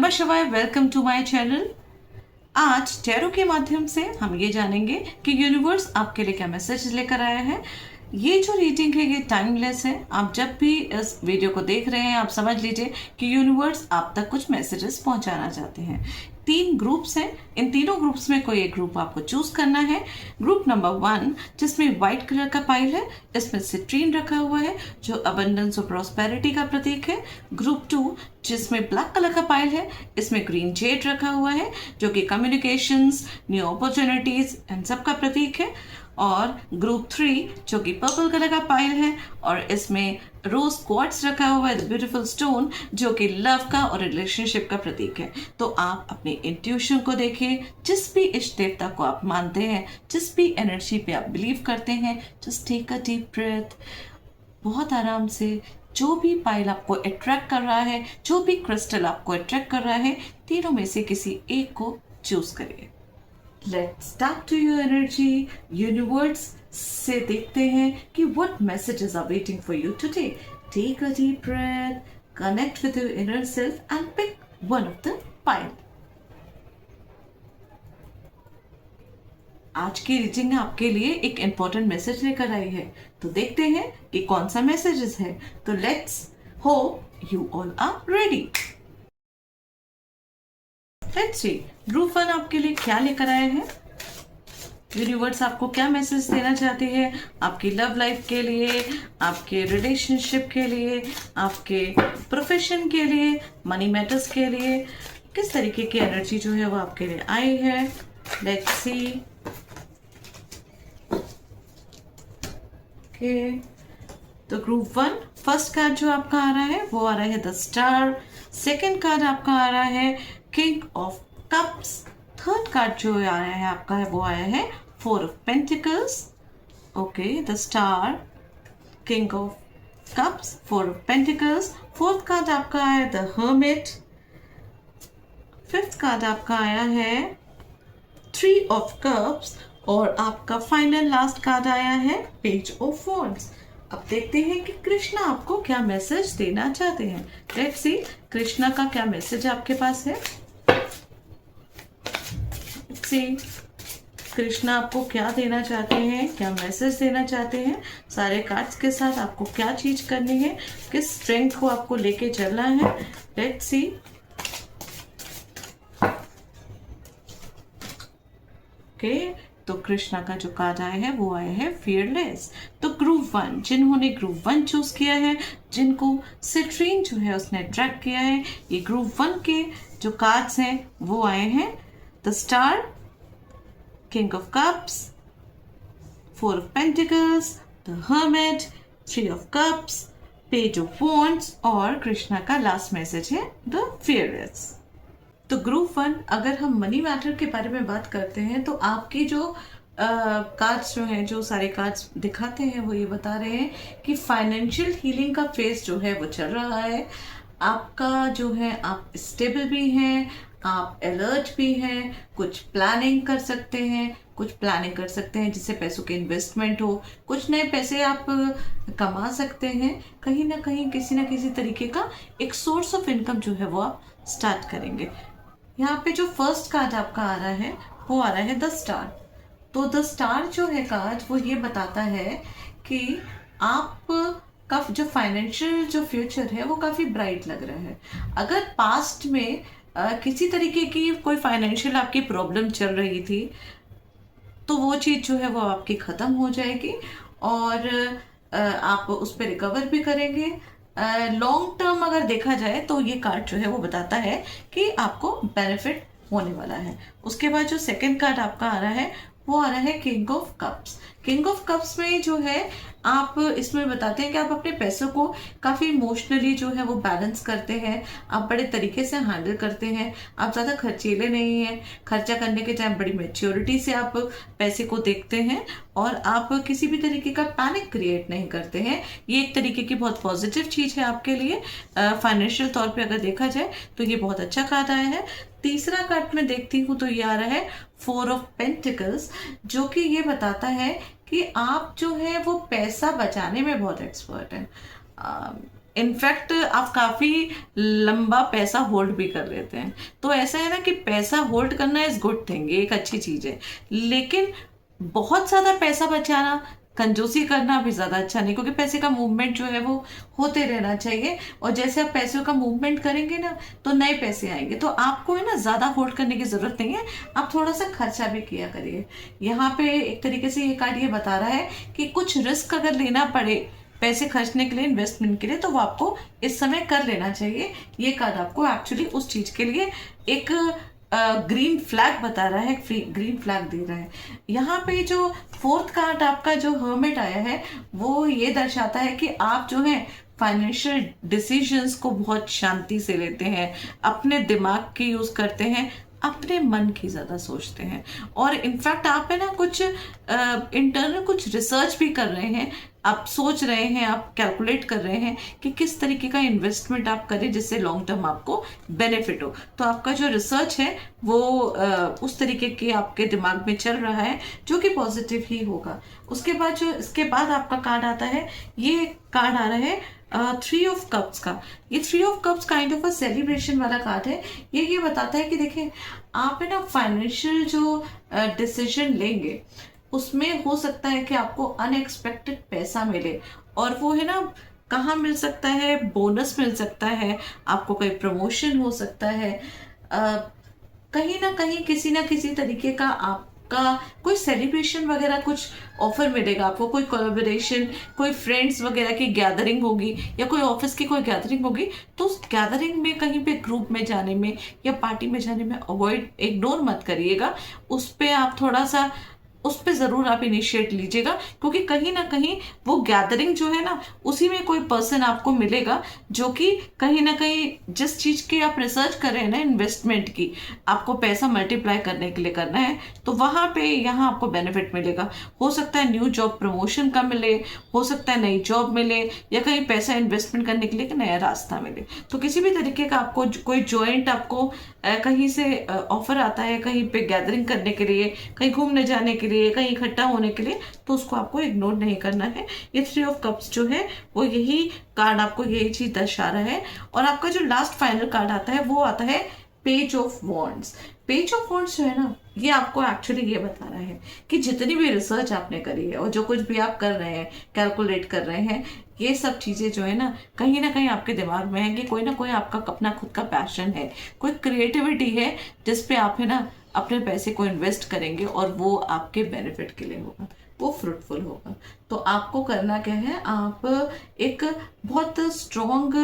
नमः शिवाय, welcome to my channel. आज टैरो के माध्यम से हम ये जानेंगे कि यूनिवर्स आपके लिए क्या मैसेज लेकर आया है। ये जो रीडिंग है ये टाइमलेस है। आप जब भी इस वीडियो को देख रहे हैं आप समझ लीजिए कि यूनिवर्स आप तक कुछ मैसेजेस पहुंचाना चाहते हैं। 3 ग्रुप्स हैं, इन तीनों ग्रुप्स में कोई एक ग्रुप आपको चूज करना है। ग्रुप नंबर 1 जिसमें व्हाइट कलर का पाइल है, इसमें सिट्रीन रखा हुआ है जो अबंडेंस और प्रॉस्पेरिटी का प्रतीक है। ग्रुप 2 जिसमें ब्लैक कलर का पाइल है, इसमें ग्रीन जेड रखा हुआ है जो कि कम्युनिकेशंस, न्यू अपॉर्चुनिटीज इन सब का प्रतीक है। और ग्रुप 3 जो कि पर्पल कलर का पाइल है और इसमें रोज क्वार्ट्ज रखा हुआ है, ब्यूटीफुल स्टोन जो कि लव का और रिलेशनशिप का प्रतीक है। तो आप अपनी इंट्यूशन को देखिए, जिस भी इष्ट देवता को आप मानते हैं, जिस भी एनर्जी पे आप बिलीव करते हैं, just take a deep breath. बहुत आराम से जो भी पाइल आपको अट्रैक्ट कर रहा है, जो भी क्रिस्टल आपको अट्रैक्ट कर रहा है, तीनों में से किसी एक को चूज करिए। Let's tap to your energy. Universe से देखते हैं कि what messages are waiting for you today. Take a deep breath, connect with your inner self and pick one of the pile. आज की रीडिंग आपके लिए एक इंपॉर्टेंट मैसेज लेकर आई है, तो देखते हैं कि कौन सा मैसेजेस है। तो let's hope you all are ready. Let's see group 1 आपके लिए क्या लेकर आए हैं। यूनिवर्स आपको क्या मैसेज देना चाहते हैं आपकी लव लाइफ के लिए, आपके रिलेशनशिप के लिए, आपके प्रोफेशन के लिए, मनी मैटर्स के लिए। किस तरीके की एनर्जी जो है वो आपके लिए आई है। Let's see. ओके, तो ग्रुप 1 फर्स्ट कार्ड जो आपका आ रहा है वो आ रहा है द स्टार। सेकंड कार्ड आपका आ रहा है king of cups. Third card जो आ रहा है आपका है वो आया है 4 of pentacles. Okay, the star, king of cups, 4 of pentacles. Fourth card आपका आया द हर्मिट। फिफ्थ कार्ड आपका आया है 3 ऑफ कप्स और आपका फाइनल लास्ट कार्ड आया है पेज ऑफ वॉन्ड्स। अब देखते हैं कि कृष्णा आपको क्या मैसेज देना चाहते हैं। लेट्स सी कृष्णा का क्या मैसेज आपके पास है। सी कृष्णा आपको क्या देना चाहते हैं, क्या मैसेज देना चाहते हैं। सारे कार्ड्स के साथ आपको क्या चीज करनी है, किस स्ट्रेंथ को आपको लेके चलना है। Let's see. ओके, तो कृष्णा का जो कार्ड आया है वो आया है फियरलेस। तो ग्रुप 1 जिन्होंने ग्रुप 1 चूज किया है, जिनको सिट्रीन जो है उसने अट्रैक्ट किया है, ये ग्रुप 1 के जो कार्ड्स हैं वो आए हैं the star, king of cups, 4 of pentacles, the hermit, 3 of cups, page of wands और कृष्णा का लास्ट मैसेज है द फियरलेस। तो ग्रुप 1 अगर हम मनी मैटर के बारे में बात करते हैं तो आपकी जो कार्ड्स जो हैं, जो सारे कार्ड्स दिखाते हैं वो ये बता रहे हैं कि फाइनेंशियल हीलिंग का फेज जो है वो चल रहा है। आपका जो है आप स्टेबल भी हैं, आप अलर्ट भी हैं, कुछ प्लानिंग कर सकते हैं, कुछ प्लानिंग कर सकते हैं जिससे पैसों की इन्वेस्टमेंट हो, कुछ नए पैसे आप कमा सकते हैं। कहीं ना कहीं किसी ना किसी तरीके का एक सोर्स ऑफ इनकम जो है वो आप स्टार्ट करेंगे। यहाँ पे जो फर्स्ट कार्ड आपका आ रहा है वो आ रहा है द स्टार। तो द स्टार जो है कार्ड वो ये बताता है कि आप का जो फाइनेंशियल जो फ्यूचर है वो काफ़ी ब्राइट लग रहा है। अगर पास्ट में किसी तरीके की कोई फाइनेंशियल आपकी प्रॉब्लम चल रही थी तो वो चीज़ जो है वो आपकी ख़त्म हो जाएगी और आप उस पर रिकवर भी करेंगे। लॉन्ग टर्म अगर देखा जाए तो ये कार्ड जो है वो बताता है कि आपको बेनिफिट होने वाला है। उसके बाद जो सेकंड कार्ड आपका आ रहा है वो आ रहा है king of cups. King of cups में जो है आप इसमें बताते हैं कि आप अपने पैसों को काफ़ी इमोशनली जो है वो बैलेंस करते हैं, आप बड़े तरीके से हैंडल करते हैं, आप ज़्यादा खर्चीले नहीं हैं, खर्चा करने के टाइम बड़ी मैच्योरिटी से आप पैसे को देखते हैं और आप किसी भी तरीके का पैनिक क्रिएट नहीं करते हैं। ये एक तरीके की बहुत पॉजिटिव चीज़ है आपके लिए। फाइनेंशियल तौर पे अगर देखा जाए तो ये बहुत अच्छा कार्ड आया है। तीसरा कार्ड में देखती हूँ तो ये आ रहा है 4 ऑफ पेंटिकल्स, जो कि ये बताता है कि आप जो है वो पैसा बचाने में बहुत एक्सपर्ट हैं। इनफैक्ट आप काफी लंबा पैसा होल्ड भी कर लेते हैं। तो ऐसा है ना कि पैसा होल्ड करना इज गुड थिंग, ये एक अच्छी चीज है, लेकिन बहुत ज्यादा पैसा बचाना, कंजूसी करना भी ज्यादा अच्छा नहीं, क्योंकि पैसे का मूवमेंट जो है वो होते रहना चाहिए। और जैसे आप पैसों का मूवमेंट करेंगे ना तो नए पैसे आएंगे। तो आपको है ना ज्यादा होल्ड करने की जरूरत नहीं है, आप थोड़ा सा खर्चा भी किया करिए। यहाँ पे एक तरीके से ये कार्ड ये बता रहा है कि कुछ रिस्क अगर लेना पड़े पैसे खर्चने के लिए, इन्वेस्टमेंट के लिए, तो वो आपको इस समय कर लेना चाहिए। ये कार्ड आपको एक्चुअली उस चीज के लिए एक ग्रीन फ्लैग बता रहा है, ग्रीन फ्लैग दे रहा है। यहाँ पे जो फोर्थ कार्ड आपका जो हर्मिट आया है वो ये दर्शाता है कि आप जो है फाइनेंशियल डिसीजंस को बहुत शांति से लेते हैं, अपने दिमाग की यूज करते हैं, अपने मन की ज्यादा सोचते हैं। और इनफैक्ट आप है ना कुछ इंटरनल कुछ रिसर्च भी कर रहे हैं, आप सोच रहे हैं, आप कैलकुलेट कर रहे हैं कि किस तरीके का इन्वेस्टमेंट आप करें जिससे लॉन्ग टर्म आपको बेनिफिट हो। तो आपका जो रिसर्च है वो उस तरीके के आपके दिमाग में चल रहा है जो कि पॉजिटिव ही होगा। उसके बाद जो इसके बाद आपका कार्ड आता है, ये कार्ड आ रहा है थ्री ऑफ कप्स का। ये three of cups kind of a celebration वाला कार्ड है। ये बताता है कि देखिए आप है ना फाइनेंशियल जो डिसीजन लेंगे उसमें हो सकता है कि आपको अनएक्सपेक्टेड पैसा मिले, और वो है ना कहाँ मिल सकता है, बोनस मिल सकता है, आपको कोई प्रमोशन हो सकता है, कहीं ना कहीं किसी ना किसी तरीके का आपका कोई सेलिब्रेशन वगैरह कुछ ऑफर मिलेगा आपको, कोई कोलैबोरेशन, कोई फ्रेंड्स वगैरह की गैदरिंग होगी या कोई ऑफिस की कोई गैदरिंग होगी। तो उस गैदरिंग में कहीं पे ग्रुप में जाने में या पार्टी में जाने में अवॉइड, इग्नोर मत करिएगा, उस पर आप थोड़ा सा उस पर जरूर आप इनिशिएट लीजिएगा, क्योंकि कहीं ना कहीं वो गैदरिंग जो है ना उसी में कोई पर्सन आपको मिलेगा जो कि कहीं ना कहीं जिस चीज की आप रिसर्च कर रहे हैं ना, इन्वेस्टमेंट की, आपको पैसा मल्टीप्लाई करने के लिए करना है, तो वहां पे यहाँ आपको बेनिफिट मिलेगा। हो सकता है न्यू जॉब प्रमोशन का मिले, हो सकता है नई जॉब मिले, या कहीं पैसा इन्वेस्टमेंट करने के लिए एक नया रास्ता मिले। तो किसी भी तरीके का आपको कोई जॉइंट आपको कहीं से ऑफर आता है, कहीं पे गैदरिंग करने के लिए, कहीं घूमने जाने के लिए, कहीं इकट्ठा होने के लिए, तो उसको आपको इग्नोर नहीं करना है। ये थ्री ऑफ कप्स जो है वो यही कार्ड आपको यही चीज दर्शा रहा है। और आपका जो लास्ट फाइनल कार्ड आता है वो आता है page of wands. Page of wands जो है ना ये आपको एक्चुअली ये बता रहा है कि जितनी भी रिसर्च आपने करी है और जो कुछ भी आप कर रहे हैं, कैलकुलेट कर रहे हैं, ये सब चीजें जो है ना कहीं आपके दिमाग में है कि कोई ना कोई आपका अपना खुद का पैशन है, कोई क्रिएटिविटी है जिसपे आप है ना अपने पैसे को इन्वेस्ट करेंगे और वो आपके बेनिफिट के लिए होगा, वो फ्रूटफुल होगा। तो आपको करना क्या है, आप एक बहुत स्ट्रॉन्ग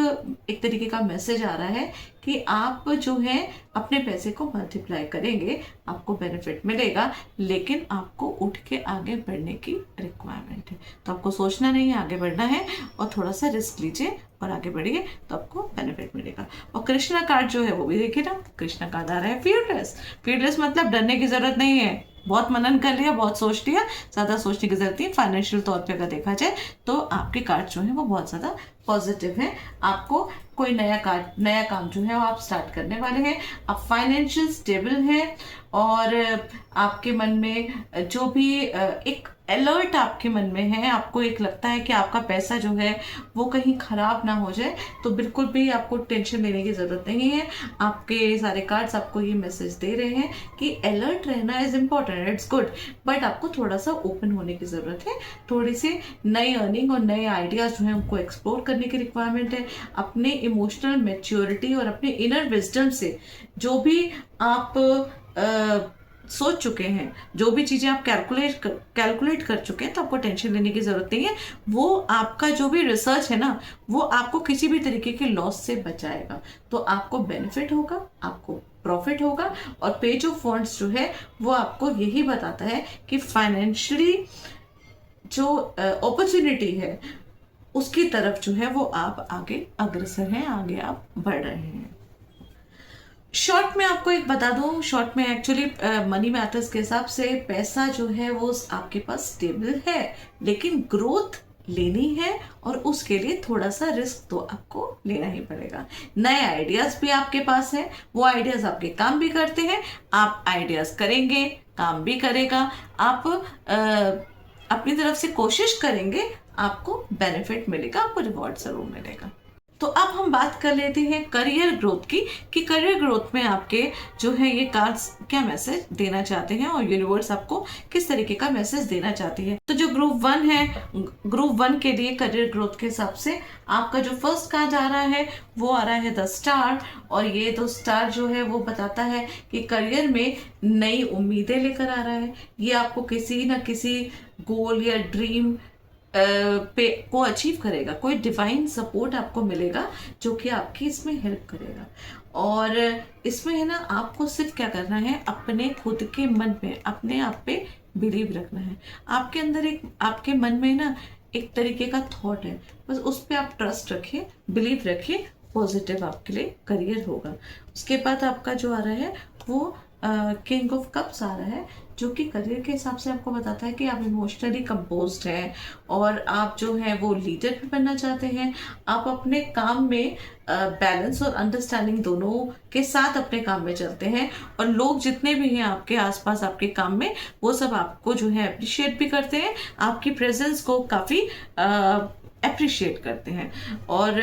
एक तरीके का मैसेज आ रहा है कि आप जो है अपने पैसे को मल्टीप्लाई करेंगे, आपको बेनिफिट मिलेगा, लेकिन आपको उठ के आगे बढ़ने की रिक्वायरमेंट है। तो आपको सोचना नहीं है, आगे बढ़ना है और थोड़ा सा रिस्क लीजिए और आगे बढ़िए, तो आपको बेनिफिट मिलेगा। और कृष्णा कार्ड जो है वो भी देखिए ना, कृष्णा कार्ड आ रहा है फियरलेस। फियरलेस मतलब डरने की जरूरत नहीं है, बहुत मनन कर लिया, बहुत सोच लिया, ज्यादा सोचने की जरूरत नहीं। फाइनेंशियल तौर पे अगर देखा जाए तो आपके कार्ड जो है वो बहुत ज्यादा पॉजिटिव है। आपको कोई नया काम जो है वो आप स्टार्ट करने वाले हैं, आप फाइनेंशियल स्टेबल हैं, और आपके मन में जो भी एक अलर्ट आपके मन में है, आपको एक लगता है कि आपका पैसा जो है वो कहीं खराब ना हो जाए, तो बिल्कुल भी आपको टेंशन लेने की जरूरत नहीं है। आपके सारे कार्ड्स आपको ये मैसेज दे रहे हैं कि अलर्ट रहना is important, it's good, but आपको थोड़ा सा ओपन होने की जरूरत है, थोड़ी सी नई अर्निंग और नए आइडियाज जो है उनको एक्सप्लोर करने की रिक्वायरमेंट है। अपने इमोशनल मेच्योरिटी और अपने इनर विजडम से जो भी आप सोच चुके हैं, जो भी चीजें आप कैलकुलेट कर चुके हैं, तो आपको टेंशन लेने की जरूरत नहीं है। वो आपका जो भी रिसर्च है ना वो आपको किसी भी तरीके के लॉस से बचाएगा, तो आपको बेनिफिट होगा, आपको प्रॉफिट होगा। और पेज ऑफ वॉन्ड्स जो है वो आपको यही बताता है कि फाइनेंशियली जो अपॉर्चुनिटी है उसकी तरफ जो है वो आप आगे अग्रसर हैं, आगे आप बढ़ रहे हैं। शॉर्ट में आपको एक बता दूं, शॉर्ट में एक्चुअली मनी मैटर्स के हिसाब से पैसा जो है वो आपके पास स्टेबल है, लेकिन ग्रोथ लेनी है और उसके लिए थोड़ा सा रिस्क तो आपको लेना ही पड़ेगा। नए आइडियाज भी आपके पास है, वो आइडियाज आपके काम भी करते हैं, आप आइडियाज करेंगे, काम भी करेगा, आप अपनी तरफ से कोशिश करेंगे, आपको बेनिफिट मिलेगा, आपको रिवॉर्ड जरूर मिलेगा। तो अब हम बात कर लेते हैं करियर ग्रोथ की, कि करियर ग्रोथ में आपके जो है ये कार्ड्स क्या मैसेज देना चाहते हैं और यूनिवर्स आपको किस तरीके का मैसेज देना चाहती है। तो जो ग्रुप 1 है, ग्रुप 1 के लिए करियर ग्रोथ के हिसाब से आपका जो फर्स्ट कार्ड आ रहा है वो आ रहा है द स्टार। और ये तो स्टार जो है वो बताता है कि करियर में नई उम्मीदें लेकर आ रहा है। ये आपको किसी ना किसी गोल या ड्रीम पे को अचीव करेगा, कोई डिवाइन सपोर्ट आपको मिलेगा जो कि आपकी इसमें हेल्प करेगा। और इसमें है ना, आपको सिर्फ क्या करना है, अपने खुद के मन में अपने आप पे बिलीव रखना है। आपके अंदर एक, आपके मन में ना एक तरीके का थॉट है, बस उस पर आप ट्रस्ट रखिए, बिलीव रखिए, पॉजिटिव आपके लिए करियर होगा। उसके बाद आपका जो आ रहा है वो किंग ऑफ कप्स आ रहा है, जो कि करियर के हिसाब से आपको बताता है कि आप इमोशनली कंपोज्ड हैं और आप जो है वो लीडर भी बनना चाहते हैं। आप अपने काम में बैलेंस और अंडरस्टैंडिंग दोनों के साथ अपने काम में चलते हैं, और लोग जितने भी हैं आपके आसपास आपके काम में, वो सब आपको जो है अप्रिशिएट भी करते हैं, आपकी प्रेजेंस को काफ़ी अप्रिशिएट करते हैं। और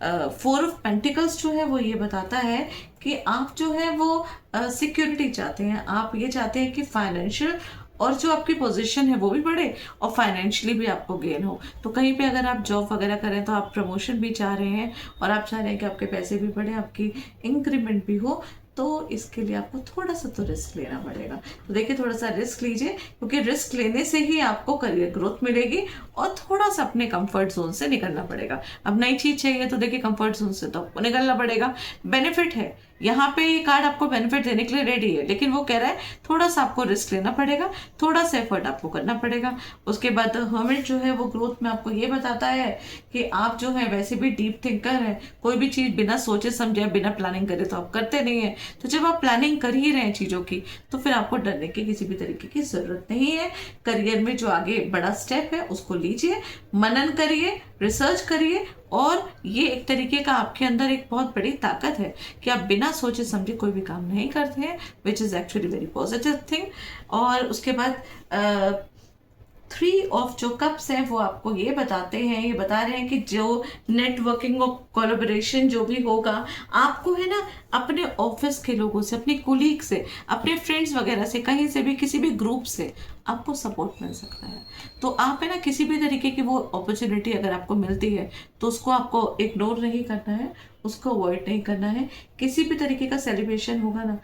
4 ऑफ पेंटिकल्स जो है वो ये बताता है कि आप जो है वो सिक्योरिटी चाहते हैं। आप ये चाहते हैं कि फाइनेंशियल और जो आपकी पोजीशन है वो भी बढ़े और फाइनेंशियली भी आपको गेन हो। तो कहीं पे अगर आप जॉब वगैरह करें तो आप प्रमोशन भी चाह रहे हैं और आप चाह रहे हैं कि आपके पैसे भी बढ़े, आपकी इंक्रीमेंट भी हो, तो इसके लिए आपको थोड़ा सा तो रिस्क लेना पड़ेगा। तो देखिए, थोड़ा सा रिस्क लीजिए, क्योंकि रिस्क लेने से ही आपको करियर ग्रोथ मिलेगी और थोड़ा सा अपने कंफर्ट जोन से निकलना पड़ेगा। अब नई चीज चाहिए तो देखिए, कंफर्ट जोन से तो आपको निकलना पड़ेगा। बेनिफिट है, यहाँ पे ये कार्ड आपको बेनिफिट देने के लिए रेडी है, लेकिन वो कह रहा है थोड़ा सा आपको रिस्क लेना पड़ेगा, थोड़ा सा एफर्ट आपको करना पड़ेगा। उसके बाद हर्मिट जो है वो ग्रोथ में आपको ये बताता है कि आप जो है वैसे भी डीप थिंकर है, कोई भी चीज बिना सोचे समझे बिना प्लानिंग करे तो आप करते नहीं है। तो जब आप प्लानिंग कर ही रहे हैं चीजों की, तो फिर आपको डरने की किसी भी तरीके की जरूरत नहीं है। करियर में जो आगे बड़ा स्टेप है उसको लीजिए, मनन करिए, रिसर्च करिए, और ये एक तरीके का आपके अंदर एक बहुत बड़ी ताकत है कि आप बिना सोचे समझे कोई भी काम नहीं करते हैं, which is actually very positive thing. और उसके बाद 3 ऑफ जो कप्स हैं वो आपको ये बताते हैं, ये बता रहे हैं कि जो नेटवर्किंग और कोलैबोरेशन जो भी होगा, आपको है ना अपने ऑफिस के लोगों से, अपने कुलीग से, अपने फ्रेंड्स वगैरह से, कहीं से भी, किसी भी ग्रुप से आपको सपोर्ट मिल सकता है। तो आप है ना किसी भी तरीके की वो अपॉर्चुनिटी अगर आपको मिलती है तो उसको आपको इग्नोर नहीं करना है, उसको अवॉइड नहीं करना है। किसी भी तरीके का सेलिब्रेशन होगा ना,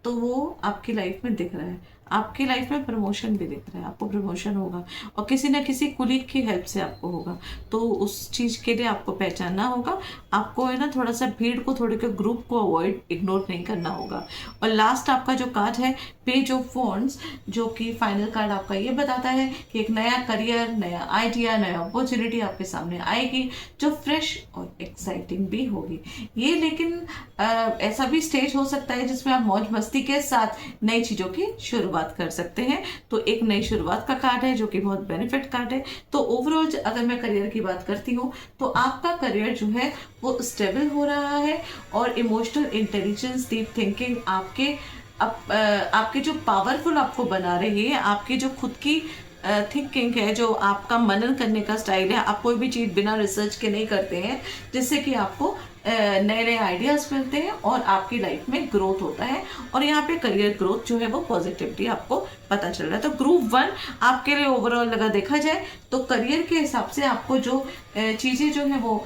तो वो आपकी लाइफ में दिख रहा है, आपकी लाइफ में प्रमोशन भी दिख रहा है, आपको प्रमोशन होगा और किसी ना किसी कुलीग की हेल्प से आपको होगा। तो उस चीज़ के लिए आपको पहचानना होगा, आपको है ना थोड़ा सा भीड़ को, थोड़े के ग्रुप को अवॉइड, इग्नोर नहीं करना होगा। और लास्ट आपका जो कार्ड है पेज ऑफ वॉन्ड्स, जो कि फाइनल कार्ड आपका ये बताता है कि एक नया करियर, नया आइडिया, नया अपॉर्चुनिटी आपके सामने आएगी जो फ्रेश और एक्साइटिंग भी होगी। ये लेकिन ऐसा भी स्टेज हो सकता है जिसमें आप मौज मस्ती के साथ नई चीज़ों की शुरुआत कर सकते हैं। तो एक नई शुरुआत का कार्ड है जो कि बहुत बेनिफिट कार्ड है। तो ओवरऑल अगर मैं करियर की बात करती हूँ तो आपका करियर जो है वो स्टेबल हो रहा है और इमोशनल इंटेलिजेंस, डीप थिंकिंग आपके जो पावरफुल आपको बना रही है, आपकी जो खुद की थिंकिंग है, जो आपका मनन करने का स्टाइल है, आप कोई भी चीज़ बिना रिसर्च के नहीं करते हैं, जिससे कि आपको नए नए आइडियाज मिलते हैं और आपकी लाइफ में ग्रोथ होता है। और यहाँ पे करियर ग्रोथ जो है वो पॉजिटिविटी आपको पता चल रहा है। तो ग्रुप 1 आपके लिए ओवरऑल अगर देखा जाए तो करियर के हिसाब से आपको जो चीज़ें जो है वो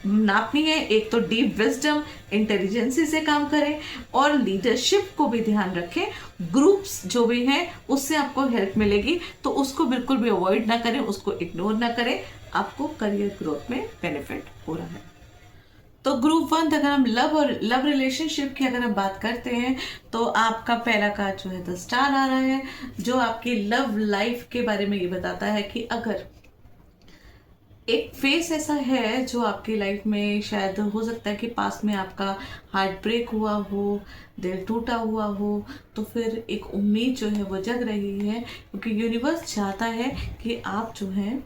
नापनी है, एक तो डीप विजडम, इंटेलिजेंसी से काम करें और लीडरशिप को भी ध्यान रखें। ग्रुप्स जो भी हैं उससे आपको हेल्प मिलेगी, तो उसको बिल्कुल भी अवॉइड ना करें, उसको इग्नोर ना करें, आपको करियर ग्रोथ में बेनिफिट हो रहा है। तो ग्रुप 1 अगर हम लव रिलेशनशिप की अगर हम बात करते हैं तो आपका पहला कार्ड जो है द स्टार आ रहा है, जो आपकी लव लाइफ के बारे में ये बताता है कि अगर एक फेस ऐसा है जो आपकी लाइफ में शायद हो सकता है कि पास में आपका हार्ट ब्रेक हुआ हो, दिल टूटा हुआ हो, तो फिर एक उम्मीद जो है वो जग रही है, क्योंकि यूनिवर्स चाहता है कि आप जो है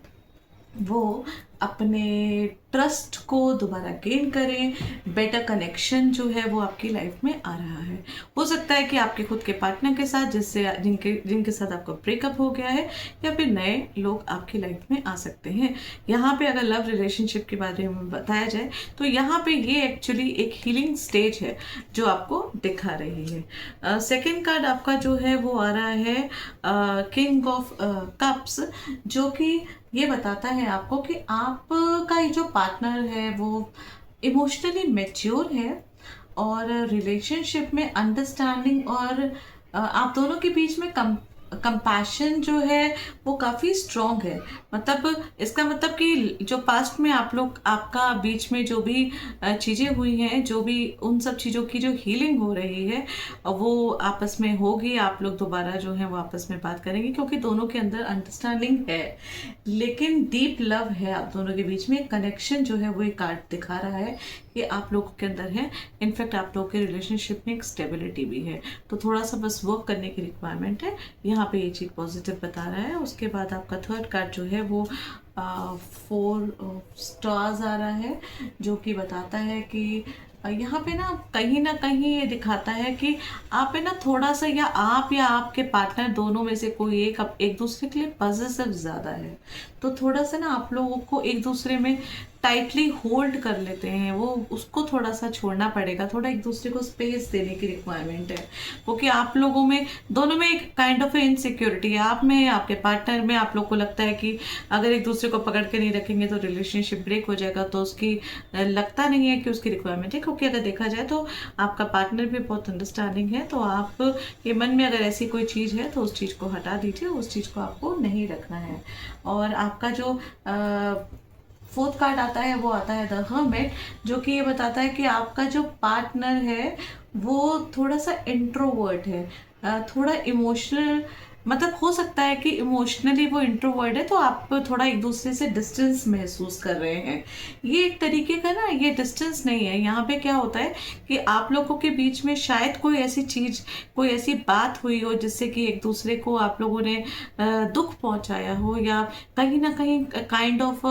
वो अपने ट्रस्ट को दोबारा गेन करें, बेटर कनेक्शन जो है वो आपकी लाइफ में आ रहा है। हो सकता है कि आपके खुद के पार्टनर के साथ जिनके साथ आपका ब्रेकअप हो गया है, या फिर नए लोग आपकी लाइफ में आ सकते हैं। यहाँ पे अगर लव रिलेशनशिप के बारे में बताया जाए तो यहाँ पे ये एक्चुअली एक हीलिंग स्टेज है जो आपको दिखा रही है। सेकेंड कार्ड आपका जो है वो आ रहा है किंग ऑफ कप्स, जो कि ये बताता है आपको कि आपका ये जो पार्टनर है वो इमोशनली मैच्योर है, और रिलेशनशिप में अंडरस्टैंडिंग और आप दोनों के बीच में कंपैशन जो है वो काफ़ी स्ट्रॉन्ग है। मतलब इसका मतलब कि जो पास्ट में आपका बीच में जो भी चीज़ें हुई हैं, जो भी उन सब चीज़ों की जो हीलिंग हो रही है वो आपस में होगी। आप लोग दोबारा जो है वो आपस में बात करेंगे, क्योंकि दोनों के अंदर अंडरस्टैंडिंग है, लेकिन डीप लव है आप दोनों के बीच में। कनेक्शन जो है वो एक कार्ड दिखा रहा है कि आप लोगों के अंदर है। इनफैक्ट आप लोगों के रिलेशनशिप में एक स्टेबिलिटी भी है, तो थोड़ा सा बस वर्क करने की रिक्वायरमेंट है। यहाँ पे ये चीज़ पॉजिटिव बता रहा है। उसके बाद आपका थर्ड कार्ड जो है वो 4 स्टार्स आ रहा है, जो कि बताता है कि यहाँ पे ना कहीं ये दिखाता है कि आप है ना थोड़ा सा, या आपके पार्टनर दोनों में से कोई एक दूसरे के लिए पॉजिटिव ज़्यादा है। तो थोड़ा सा ना आप लोगों को एक दूसरे में टाइटली होल्ड कर लेते हैं, वो उसको थोड़ा सा छोड़ना पड़ेगा। थोड़ा एक दूसरे को स्पेस देने की रिक्वायरमेंट है, क्योंकि आप लोगों में दोनों में एक काइंड ऑफ इनसिक्योरिटी है। आप में, आपके पार्टनर में, आप लोग को लगता है कि अगर एक दूसरे को पकड़ के नहीं रखेंगे तो रिलेशनशिप ब्रेक हो जाएगा। तो उसकी लगता नहीं है कि उसकी रिक्वायरमेंट है, क्योंकि अगर देखा जाए तो आपका पार्टनर भी बहुत अंडरस्टैंडिंग है। तो आप के मन में अगर ऐसी कोई चीज़ है तो उस चीज़ को हटा दीजिए, उस चीज़ को आपको नहीं रखना है। और आपका जो फोर्थ कार्ड आता है वो आता है द हर्मिट, जो कि ये बताता है कि आपका जो पार्टनर है वो थोड़ा सा इंट्रोवर्ट है, थोड़ा इमोशनल, मतलब हो सकता है कि इमोशनली वो इंट्रोवर्ट है, तो आप थोड़ा एक दूसरे से डिस्टेंस महसूस कर रहे हैं। ये एक तरीके का ना, ये डिस्टेंस नहीं है। यहाँ पे क्या होता है कि आप लोगों के बीच में शायद कोई ऐसी चीज़, कोई ऐसी बात हुई हो जिससे कि एक दूसरे को आप लोगों ने दुख पहुंचाया हो, या कहीं ना कहीं काइंड ऑफ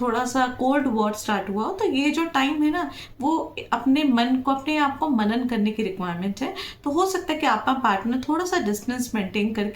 थोड़ा सा कोल्ड वॉर स्टार्ट हुआ हो। तो ये जो टाइम है ना, वो अपने अपने आप को मनन करने की रिक्वायरमेंट है। तो हो सकता है कि आपका पार्टनर थोड़ा सा डिस्टेंस मेंटेन करके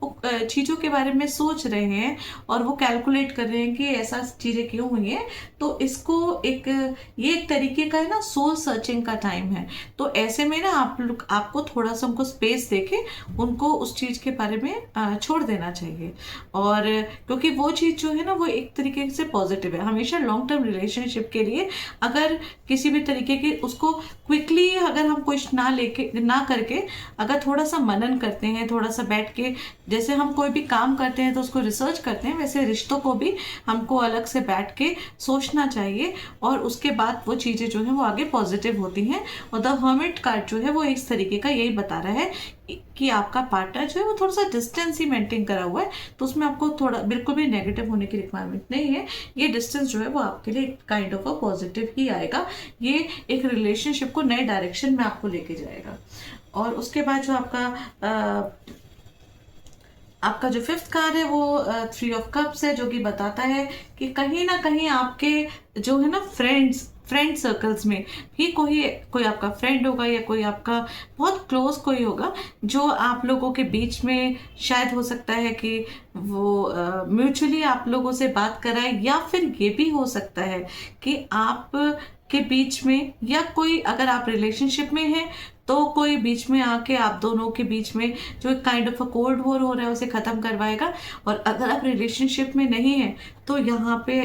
वो चीज़ों के बारे में सोच रहे हैं, और वो कैलकुलेट कर रहे हैं कि ऐसा चीज़ें क्यों हुई हैं। तो इसको ये एक तरीके का है ना, सोल सर्चिंग का टाइम है। तो ऐसे में ना आपको थोड़ा सा उनको स्पेस देके उनको उस चीज़ के बारे में छोड़ देना चाहिए। और क्योंकि वो चीज़ जो है ना वो एक तरीके से पॉजिटिव है। हमेशा लॉन्ग टर्म रिलेशनशिप के लिए अगर किसी भी तरीके के उसको क्विकली अगर हम कुछ ना करके अगर थोड़ा सा मनन करते हैं, थोड़ा सा बैठ के, जैसे हम कोई भी काम करते हैं तो उसको रिसर्च करते हैं, वैसे रिश्तों को भी हमको अलग से बैठ के सोचना चाहिए, और उसके बाद वो चीज़ें जो है वो आगे पॉजिटिव होती हैं। और द हर्मिट कार्ड जो है वो इस तरीके का यही बता रहा है कि आपका पार्टनर जो है वो थोड़ा सा डिस्टेंस ही मेंटेन करा हुआ है। तो उसमें आपको थोड़ा बिल्कुल भी नेगेटिव होने की रिक्वायरमेंट नहीं है। ये डिस्टेंस जो है वो आपके लिए काइंड ऑफ अ पॉजिटिव ही आएगा। ये एक रिलेशनशिप को नए डायरेक्शन में आपको लेके जाएगा। और उसके बाद जो आपका जो फिफ्थ कार्ड है वो 3 ऑफ कप्स है, जो कि बताता है कि कहीं ना कहीं आपके जो है ना फ्रेंड सर्कल्स में भी कोई आपका फ्रेंड होगा, या कोई आपका बहुत क्लोज कोई होगा जो आप लोगों के बीच में शायद हो सकता है कि वो म्यूचुअली आप लोगों से बात कराए, या फिर ये भी हो सकता है कि आप के बीच में, या कोई अगर आप रिलेशनशिप में हैं तो कोई बीच में आके आप दोनों के बीच में जो kind of a cold war हो रहा है उसे ख़त्म करवाएगा। और अगर आप रिलेशनशिप में नहीं हैं तो यहाँ पे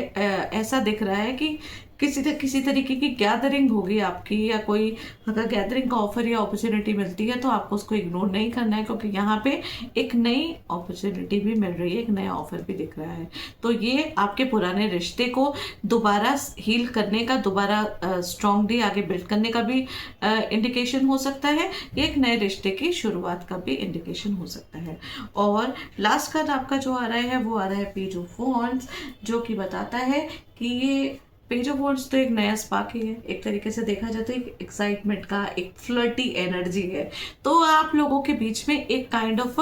ऐसा दिख रहा है कि किसी तरीके की गैदरिंग होगी आपकी, या कोई अगर गैदरिंग का ऑफर या अपॉर्चुनिटी मिलती है तो आपको उसको इग्नोर नहीं करना है, क्योंकि यहाँ पे एक नई अपॉर्चुनिटी भी मिल रही है, एक नया ऑफर भी दिख रहा है। तो ये आपके पुराने रिश्ते को दोबारा हील करने का, दोबारा स्ट्रांगली आगे बिल्ड करने का भी इंडिकेशन हो सकता है। एक नए रिश्ते की शुरुआत का भी इंडिकेशन हो सकता है। और लास्ट कार्ड आपका जो आ रहा है वो आ रहा है पेज ऑफ वॉन्ड्स, जो कि बताता है कि ये पेज ऑफ वॉन्ड्स तो एक नया स्पार्क ही है, एक तरीके से देखा जाए तो एक एक्साइटमेंट का, एक फ्लर्टी एनर्जी है। तो आप लोगों के बीच में एक काइंड ऑफ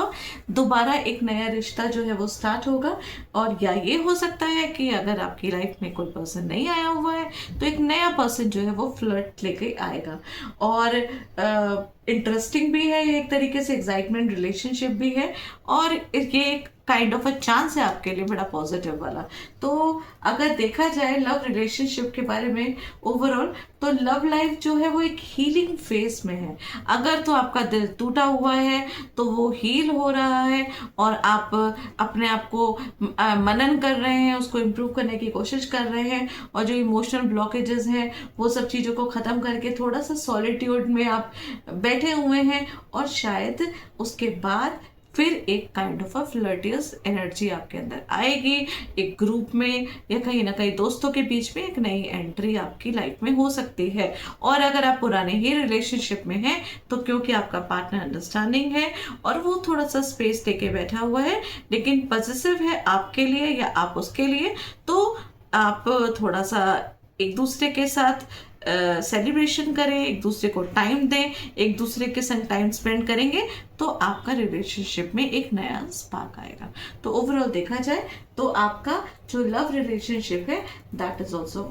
दोबारा एक नया रिश्ता जो है वो स्टार्ट होगा। और या ये हो सकता है कि अगर आपकी लाइफ में कोई पर्सन नहीं आया हुआ है तो एक नया पर्सन जो है वो फ्लर्ट लेके आएगा। और इंटरेस्टिंग भी है, एक तरीके से एक्साइटमेंट रिलेशनशिप भी है, और ये एक काइंड ऑफ अ चांस है आपके लिए बड़ा पॉजिटिव वाला। तो अगर देखा जाए लव रिलेशनशिप के बारे में ओवरऑल, तो लव लाइफ जो है वो एक हीलिंग फेज में है। अगर तो आपका दिल टूटा हुआ है तो वो हील हो रहा है, और आप अपने आप को मनन कर रहे हैं, उसको इम्प्रूव करने की कोशिश कर रहे हैं, और जो इमोशनल ब्लॉकेजेस हैं वो सब चीज़ों को ख़त्म करके थोड़ा सा सॉलिट्यूड में आप बैठे हुए हैं। और शायद उसके बाद फिर एक काइंड ऑफ अ फ्लर्टियस एनर्जी आपके अंदर आएगी, एक ग्रुप में या कहीं ना कहीं दोस्तों के बीच में एक नई एंट्री आपकी लाइफ में हो सकती है। और अगर आप पुराने ही रिलेशनशिप में हैं तो क्योंकि आपका पार्टनर अंडरस्टैंडिंग है और वो थोड़ा सा स्पेस लेके बैठा हुआ है लेकिन पॉजिटिव है आपके लिए या आप उसके लिए, तो आप थोड़ा सा एक दूसरे के साथ सेलिब्रेशन करें, एक दूसरे को टाइम दें, एक दूसरे के संग टाइम स्पेंड करेंगे तो आपका रिलेशनशिप में एक नया स्पार्क आएगा। तो ओवरऑल देखा जाए तो आपका जो लव रिलेशनशिप है that is also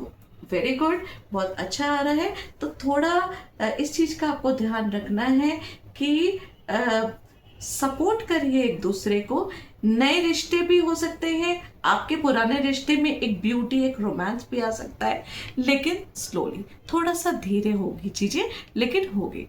very good, बहुत अच्छा आ रहा है। तो थोड़ा इस चीज़ का आपको ध्यान रखना है कि सपोर्ट करिए एक दूसरे को। नए रिश्ते भी हो सकते हैं, आपके पुराने रिश्ते में एक ब्यूटी, एक रोमांस भी आ सकता है, लेकिन स्लोली, थोड़ा सा धीरे होगी चीजें, लेकिन होगी।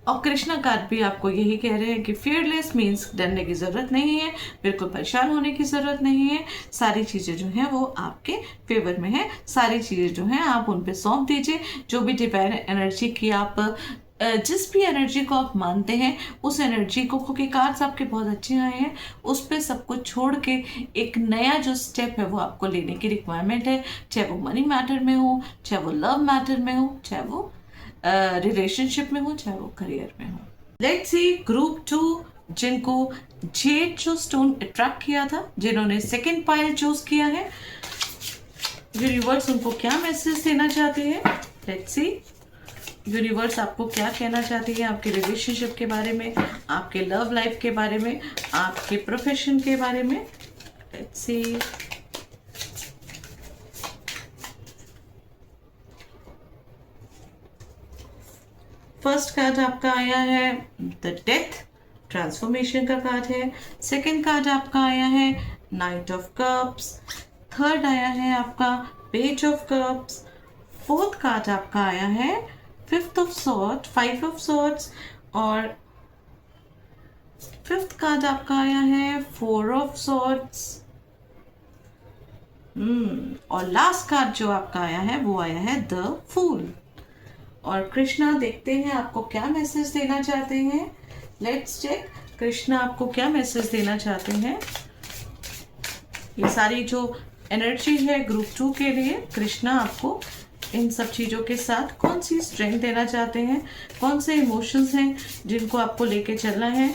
और कृष्णा कार्ड भी आपको यही कह रहे हैं कि फियरलेस मीन्स डरने की जरूरत नहीं है, बिल्कुल परेशान होने की जरूरत नहीं है। सारी चीजें जो हैं वो आपके फेवर में है, सारी चीजें जो हैं आप उन पे सौंप दीजिए। जो भी डिवाइन एनर्जी की आप जिस भी एनर्जी को आप मानते हैं उस एनर्जी को, क्योंकि कार्ड्स आपके बहुत अच्छे आए हैं, उस पर सब कुछ छोड़ के एक नया जो स्टेप है वो आपको लेने की रिक्वायरमेंट है। चाहे वो मनी मैटर में हो, चाहे वो लव मैटर में हो, चाहे वो रिलेशनशिप में हो, चाहे वो करियर में हो। लेट्स सी ग्रुप 2, जिनको जेड जो स्टोन अट्रैक्ट किया था, जिन्होंने सेकेंड पाइल चूज किया है, यूनिवर्स उनको क्या मैसेज देना चाहते हैं। लेट्स सी यूनिवर्स आपको क्या कहना चाहती है आपके रिलेशनशिप के बारे में, आपके लव लाइफ के बारे में, आपके प्रोफेशन के बारे में। लेट्स सी फर्स्ट कार्ड आपका आया है द डेथ, ट्रांसफॉर्मेशन का कार्ड है। सेकंड कार्ड आपका आया है नाइट ऑफ कप्स। थर्ड आया है आपका page of cups. Fourth card आपका आया है fifth of swords, 5 of swords. और फिफ्थ कार्ड आपका आया है 4 ऑफ सॉर्ड्स। और लास्ट कार्ड जो आपका आया है वो आया है द फूल। और कृष्णा देखते हैं आपको क्या मैसेज देना चाहते हैं। लेट्स चेक कृष्णा आपको क्या मैसेज देना चाहते हैं। ये सारी जो एनर्जी है ग्रुप 2 के लिए, कृष्णा आपको इन सब चीज़ों के साथ कौन सी स्ट्रेंथ देना चाहते हैं, कौन से इमोशंस हैं जिनको आपको लेके चलना है।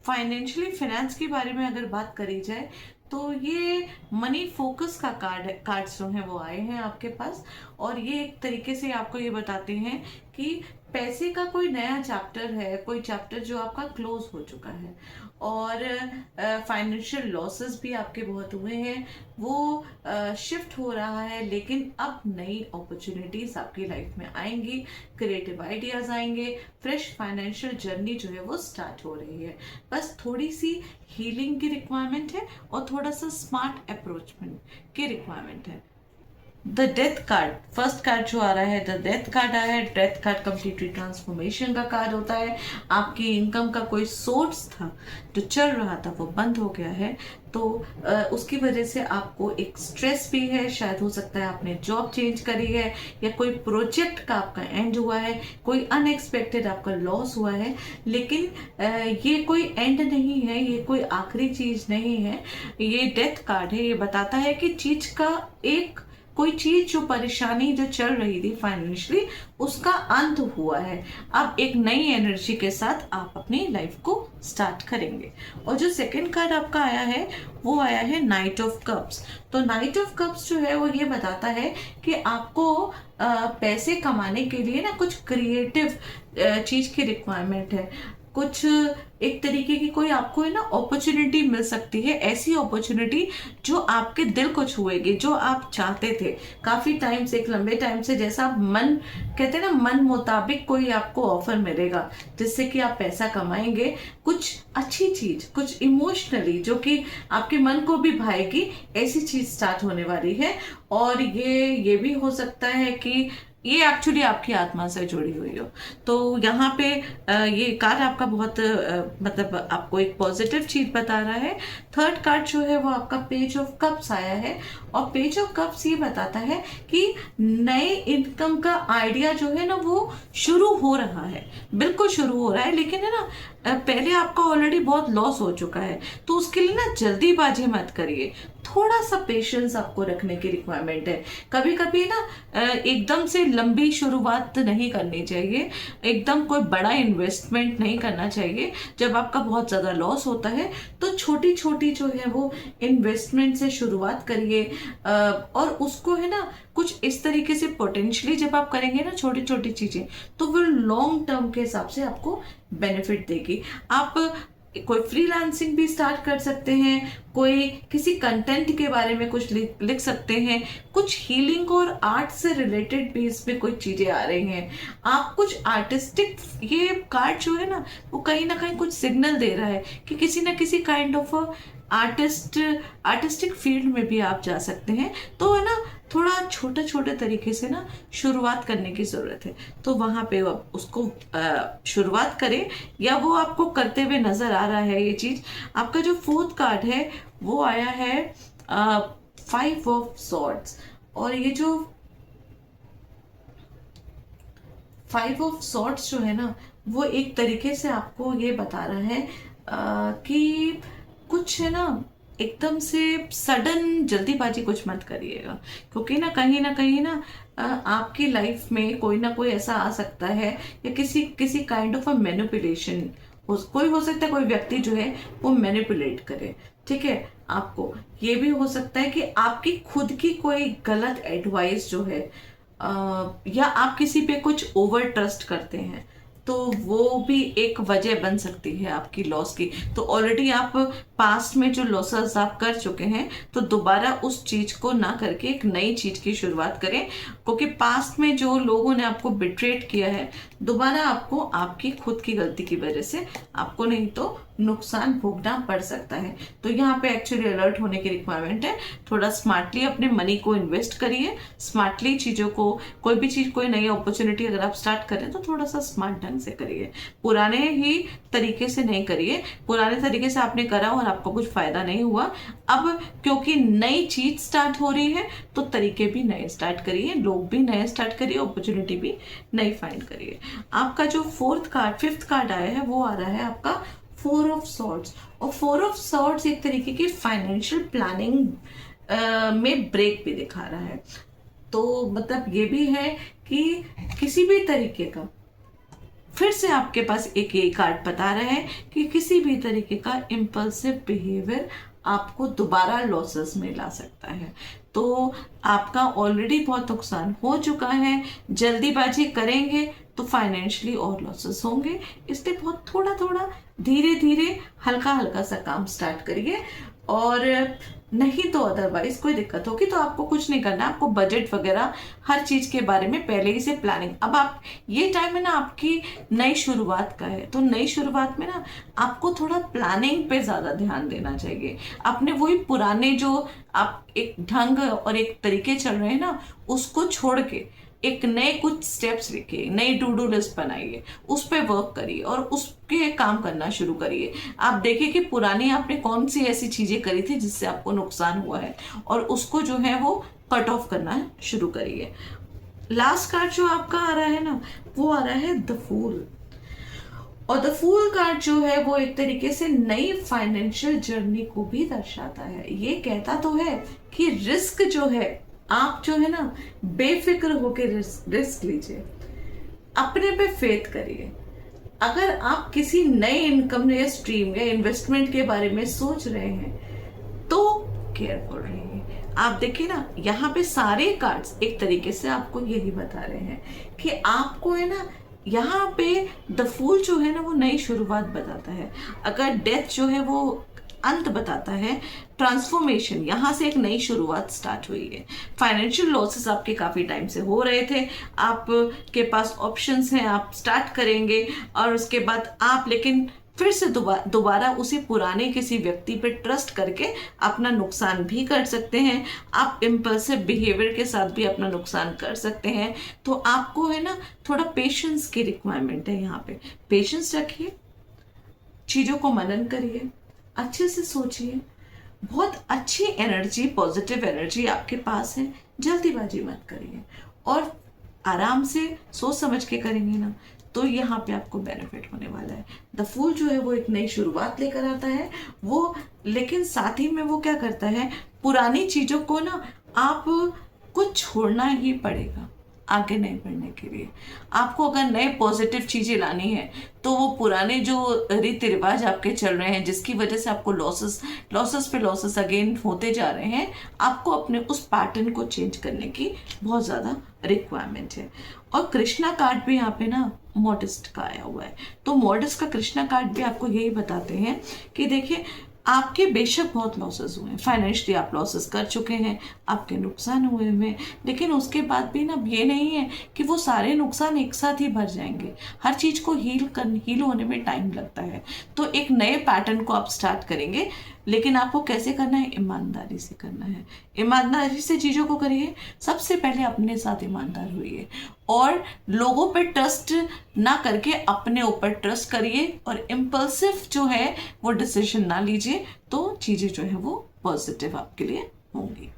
फाइनेंशियली फाइनेंस के बारे में अगर बात करी जाए तो ये मनी फोकस का कार्ड्स जो हैं वो आए हैं आपके पास, और ये एक तरीके से आपको ये बताते हैं कि पैसे का कोई नया चैप्टर है, कोई चैप्टर जो आपका क्लोज हो चुका है। और फाइनेंशियल लॉसेस भी आपके बहुत हुए हैं, वो शिफ्ट हो रहा है, लेकिन अब नई अपॉर्चुनिटीज आपकी लाइफ में आएंगी, क्रिएटिव आइडियाज आएंगे, फ्रेश फाइनेंशियल जर्नी जो है वो स्टार्ट हो रही है। बस थोड़ी सी हीलिंग की रिक्वायरमेंट है और थोड़ा सा स्मार्ट अप्रोचमेंट की रिक्वायरमेंट है। The death card, first card जो आ रहा है द डेथ कार्ड आया है। डेथ कार्ड कंप्लीटली ट्रांसफॉर्मेशन का कार्ड होता है। आपकी इनकम का कोई सोर्स था जो चल रहा था वो बंद हो गया है, तो उसकी वजह से आपको एक स्ट्रेस भी है। शायद हो सकता है आपने जॉब चेंज करी है, या कोई प्रोजेक्ट का आपका एंड हुआ है, कोई अनएक्सपेक्टेड आपका लॉस हुआ है। लेकिन ये कोई एंड नहीं है, ये कोई आखिरी चीज नहीं है। ये डेथ कार्ड है, ये बताता है कि चीज का एक कोई चीज जो परेशानी जो चल रही थी फाइनेंशियली, उसका अंत हुआ है। अब एक नई एनर्जी के साथ आप अपनी लाइफ को स्टार्ट करेंगे। और जो सेकंड कार्ड आपका आया है वो आया है नाइट ऑफ कप्स। तो नाइट ऑफ कप्स जो है वो ये बताता है कि आपको पैसे कमाने के लिए ना कुछ क्रिएटिव चीज की रिक्वायरमेंट है। कुछ एक तरीके की कोई आपको है ना अपॉर्चुनिटी मिल सकती है, ऐसी अपॉर्चुनिटी जो आपके दिल को छुएगी, जो आप चाहते थे काफी टाइम से, एक लंबे टाइम से, जैसा आप मन कहते हैं ना मन मुताबिक कोई आपको ऑफर मिलेगा जिससे कि आप पैसा कमाएंगे। कुछ अच्छी चीज, कुछ इमोशनली जो कि आपके मन को भी भाएगी, ऐसी चीज स्टार्ट होने वाली है। और ये भी हो सकता है कि ये एक्चुअली आपकी आत्मा से जुड़ी हुई हो। तो यहाँ पे ये कार्ड आपका बहुत मतलब आपको एक पॉजिटिव चीज बता रहा है। थर्ड कार्ड जो है वो आपका पेज ऑफ कप्स आया है, और पेज ऑफ कप्स ये बताता है कि नए इनकम का आइडिया जो है ना वो शुरू हो रहा है, बिल्कुल शुरू हो रहा है। लेकिन है ना पहले आपका ऑलरेडी बहुत लॉस हो चुका है, तो उसके लिए ना जल्दीबाजी मत करिए, थोड़ा सा पेशेंस आपको रखने की रिक्वायरमेंट है। कभी कभी ना एकदम से लंबी शुरुआत नहीं करनी चाहिए, एकदम कोई बड़ा इन्वेस्टमेंट नहीं करना चाहिए। जब आपका बहुत ज्यादा लॉस होता है तो छोटी छोटी जो है वो इन्वेस्टमेंट से शुरुआत करिए, और उसको है ना कुछ इस तरीके से पोटेंशियली जब आप करेंगे ना छोटी छोटी चीजें, तो वो लॉन्ग टर्म के हिसाब से आपको बेनिफिट देगी। आप कोई फ्रीलांसिंग भी स्टार्ट कर सकते हैं, कोई किसी कंटेंट के बारे में कुछ लिख सकते हैं, कुछ हीलिंग और आर्ट से रिलेटेड भी इसमें कोई चीजें आ रही हैं। आप कुछ आर्टिस्टिक, ये कार्ड जो है ना वो कहीं ना कहीं कुछ सिग्नल दे रहा है कि किसी ना किसी काइंड ऑफ आर्टिस्टिक फील्ड में भी आप जा सकते हैं। तो है ना थोड़ा छोटे छोटे तरीके से ना शुरुआत करने की जरूरत है, तो वहां पे आप उसको शुरुआत करें, या वो आपको करते हुए नजर आ रहा है ये चीज। आपका जो फोर्थ कार्ड है वो आया है 5 ऑफ सॉर्ड्स, और ये जो 5 ऑफ सॉर्ड्स जो है ना वो एक तरीके से आपको ये बता रहा है कि कुछ है ना एकदम से सडन जल्दीबाजी कुछ मत करिएगा, क्योंकि ना कहीं ना आपकी लाइफ में कोई ना कोई ऐसा आ सकता है, या किसी काइंड ऑफ अ मैनिपुलेशन कोई हो सकता है, कोई व्यक्ति जो है वो मैनिपुलेट करे, ठीक है। आपको ये भी हो सकता है कि आपकी खुद की कोई गलत एडवाइस जो है या आप किसी पे कुछ ओवर ट्रस्ट करते हैं, तो वो भी एक वजह बन सकती है आपकी लॉस की। तो ऑलरेडी आप पास्ट में जो लॉसेस आप कर चुके हैं, तो दोबारा उस चीज को ना करके एक नई चीज की शुरुआत करें, क्योंकि पास्ट में जो लोगों ने आपको बिट्रेट किया है, दोबारा आपको आपकी खुद की गलती की वजह से आपको नहीं तो नुकसान भोगना पड़ सकता है। तो यहाँ पे एक्चुअली अलर्ट होने की रिक्वायरमेंट है। थोड़ा स्मार्टली अपने मनी को इन्वेस्ट करिए, स्मार्टली चीजों को, कोई भी चीज, कोई नई अपॉर्चुनिटी अगर आप स्टार्ट करें तो थोड़ा सा स्मार्ट ढंग से करिए, पुराने ही तरीके से नहीं करिए। पुराने तरीके से आपने करा और आपको कुछ फायदा नहीं हुआ, अब क्योंकि नई चीज स्टार्ट हो रही है तो तरीके भी नए स्टार्ट करिए, लोग भी नए स्टार्ट करिए, अपॉर्चुनिटी भी नई फाइंड करिए। आपका जो फिफ्थ कार्ड आया है वो आ रहा है आपका 4 ऑफ सॉर्ड्स, और 4 ऑफ सॉर्ड्स एक तरीके की फाइनेंशियल प्लानिंग में ब्रेक भी दिखा रहा है। तो मतलब ये भी है कि किसी भी तरीके का, फिर से आपके पास एक ये कार्ड बता रहा है कि किसी भी तरीके का इम्पल्सिव बिहेवियर आपको दोबारा लॉसेस में ला सकता है। तो आपका ऑलरेडी बहुत नुकसान हो चुका है, जल्दीबाजी करेंगे तो फाइनेंशियली और लॉसेस होंगे, इसलिए बहुत थोड़ा थोड़ा धीरे धीरे हल्का हल्का सा काम स्टार्ट करिए। और नहीं तो अदरवाइज कोई दिक्कत होगी तो आपको कुछ नहीं करना, आपको बजट वगैरह हर चीज के बारे में पहले ही से प्लानिंग। अब आप ये टाइम है ना आपकी नई शुरुआत का है, तो नई शुरुआत में ना आपको थोड़ा प्लानिंग पे ज्यादा ध्यान देना चाहिए। अपने वही पुराने जो आप एक ढंग और एक तरीके चल रहे हैं ना, उसको छोड़ के एक नए कुछ स्टेप्स लिखिए, नई टू डू लिस्ट बनाइए, उस पर वर्क करिए और उसके काम करना शुरू करिए। आप देखिए कि पुरानी आपने कौन सी ऐसी चीजें करी थी जिससे आपको नुकसान हुआ है, और उसको जो है वो कट ऑफ करना शुरू करिए। लास्ट कार्ड जो आपका आ रहा है ना वो आ रहा है द फूल, और द फूल कार्ड जो है वो एक तरीके से नई फाइनेंशियल जर्नी को भी दर्शाता है। ये कहता तो है कि रिस्क जो है आप जो है ना बेफिक्र होके रिस्क लीजिए, अपने पे फेथ करिए। अगर आप किसी नए इनकम या स्ट्रीम या इन्वेस्टमेंट के बारे में सोच रहे हैं तो केयरफुल रहिए। आप देखिए ना, यहाँ पे सारे कार्ड्स एक तरीके से आपको यही बता रहे हैं कि आपको है ना, यहाँ पे द फूल जो है ना वो नई शुरुआत बताता है। अगर डेथ जो है वो अंत बताता है, ट्रांसफॉर्मेशन, यहाँ से एक नई शुरुआत स्टार्ट हुई है। फाइनेंशियल लॉसेस आपके काफ़ी टाइम से हो रहे थे, आपके पास ऑप्शंस हैं, आप स्टार्ट करेंगे और उसके बाद आप लेकिन फिर से दोबारा उसी पुराने किसी व्यक्ति पे ट्रस्ट करके अपना नुकसान भी कर सकते हैं। आप इम्पल्सिव बिहेवियर के साथ भी अपना नुकसान कर सकते हैं। तो आपको है ना थोड़ा पेशेंस की रिक्वायरमेंट है। यहाँ पे पेशेंस रखिए, चीज़ों को मनन करिए, अच्छे से सोचिए। बहुत अच्छी एनर्जी, पॉजिटिव एनर्जी आपके पास है, जल्दीबाजी मत करिए और आराम से सोच समझ के करेंगे ना तो यहाँ पे आपको बेनिफिट होने वाला है। द फूल जो है वो एक नई शुरुआत लेकर आता है वो, लेकिन साथ ही में वो क्या करता है, पुरानी चीजों को ना आप कुछ छोड़ना ही पड़ेगा आगे नहीं बढ़ने के लिए। आपको अगर नए पॉजिटिव चीजें लानी है तो वो पुराने जो रीति रिवाज आपके चल रहे हैं जिसकी वजह से आपको लॉसेस पे लॉसेस अगेन होते जा रहे हैं, आपको अपने उस पैटर्न को चेंज करने की बहुत ज़्यादा रिक्वायरमेंट है। और कृष्णा कार्ड भी यहाँ पे ना मॉडेस्ट का आया हुआ है, तो मॉडेस्ट का कृष्णा कार्ड भी आपको यही बताते हैं कि देखिए आपके बेशक बहुत लॉसेस हुए हैं, फाइनेंशियली आप लॉसेस कर चुके हैं, आपके नुकसान हुए हैं, लेकिन उसके बाद भी ना ये नहीं है कि वो सारे नुकसान एक साथ ही भर जाएंगे। हर चीज़ को हील होने में टाइम लगता है। तो एक नए पैटर्न को आप स्टार्ट करेंगे, लेकिन आपको कैसे करना है, ईमानदारी से करना है। ईमानदारी से चीज़ों को करिए। सबसे पहले अपने साथ ईमानदार होइए और लोगों पर ट्रस्ट ना करके अपने ऊपर ट्रस्ट करिए और इम्पल्सिव जो है वो डिसीजन ना लीजिए, तो चीज़ें जो है वो पॉजिटिव आपके लिए होंगी।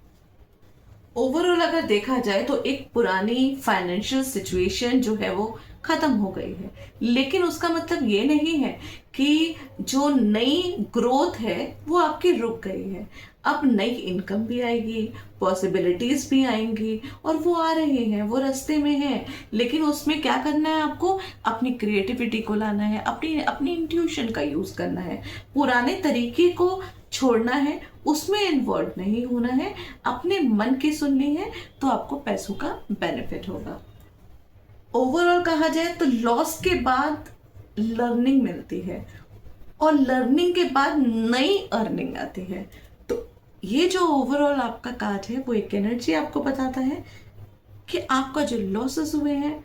ओवरऑल अगर देखा जाए तो एक पुरानी फाइनेंशियल सिचुएशन जो है वो खत्म हो गई है, लेकिन उसका मतलब ये नहीं है कि जो नई ग्रोथ है वो आपकी रुक गई है। अब नई इनकम भी आएगी, पॉसिबिलिटीज भी आएंगी और वो आ रही हैं, वो रास्ते में है। लेकिन उसमें क्या करना है, आपको अपनी क्रिएटिविटी को लाना है, अपनी इंट्यूशन का यूज करना है, पुराने तरीके को छोड़ना है, उसमें इन्वॉल्व नहीं होना है, अपने मन की सुननी है, तो आपको पैसों का बेनिफिट होगा। ओवरऑल कहा जाए तो लॉस के बाद लर्निंग मिलती है और लर्निंग के बाद नई अर्निंग आती है। तो ये जो ओवरऑल आपका कार्ड है वो एक एनर्जी आपको बताता है कि आपका जो लॉसेस हुए हैं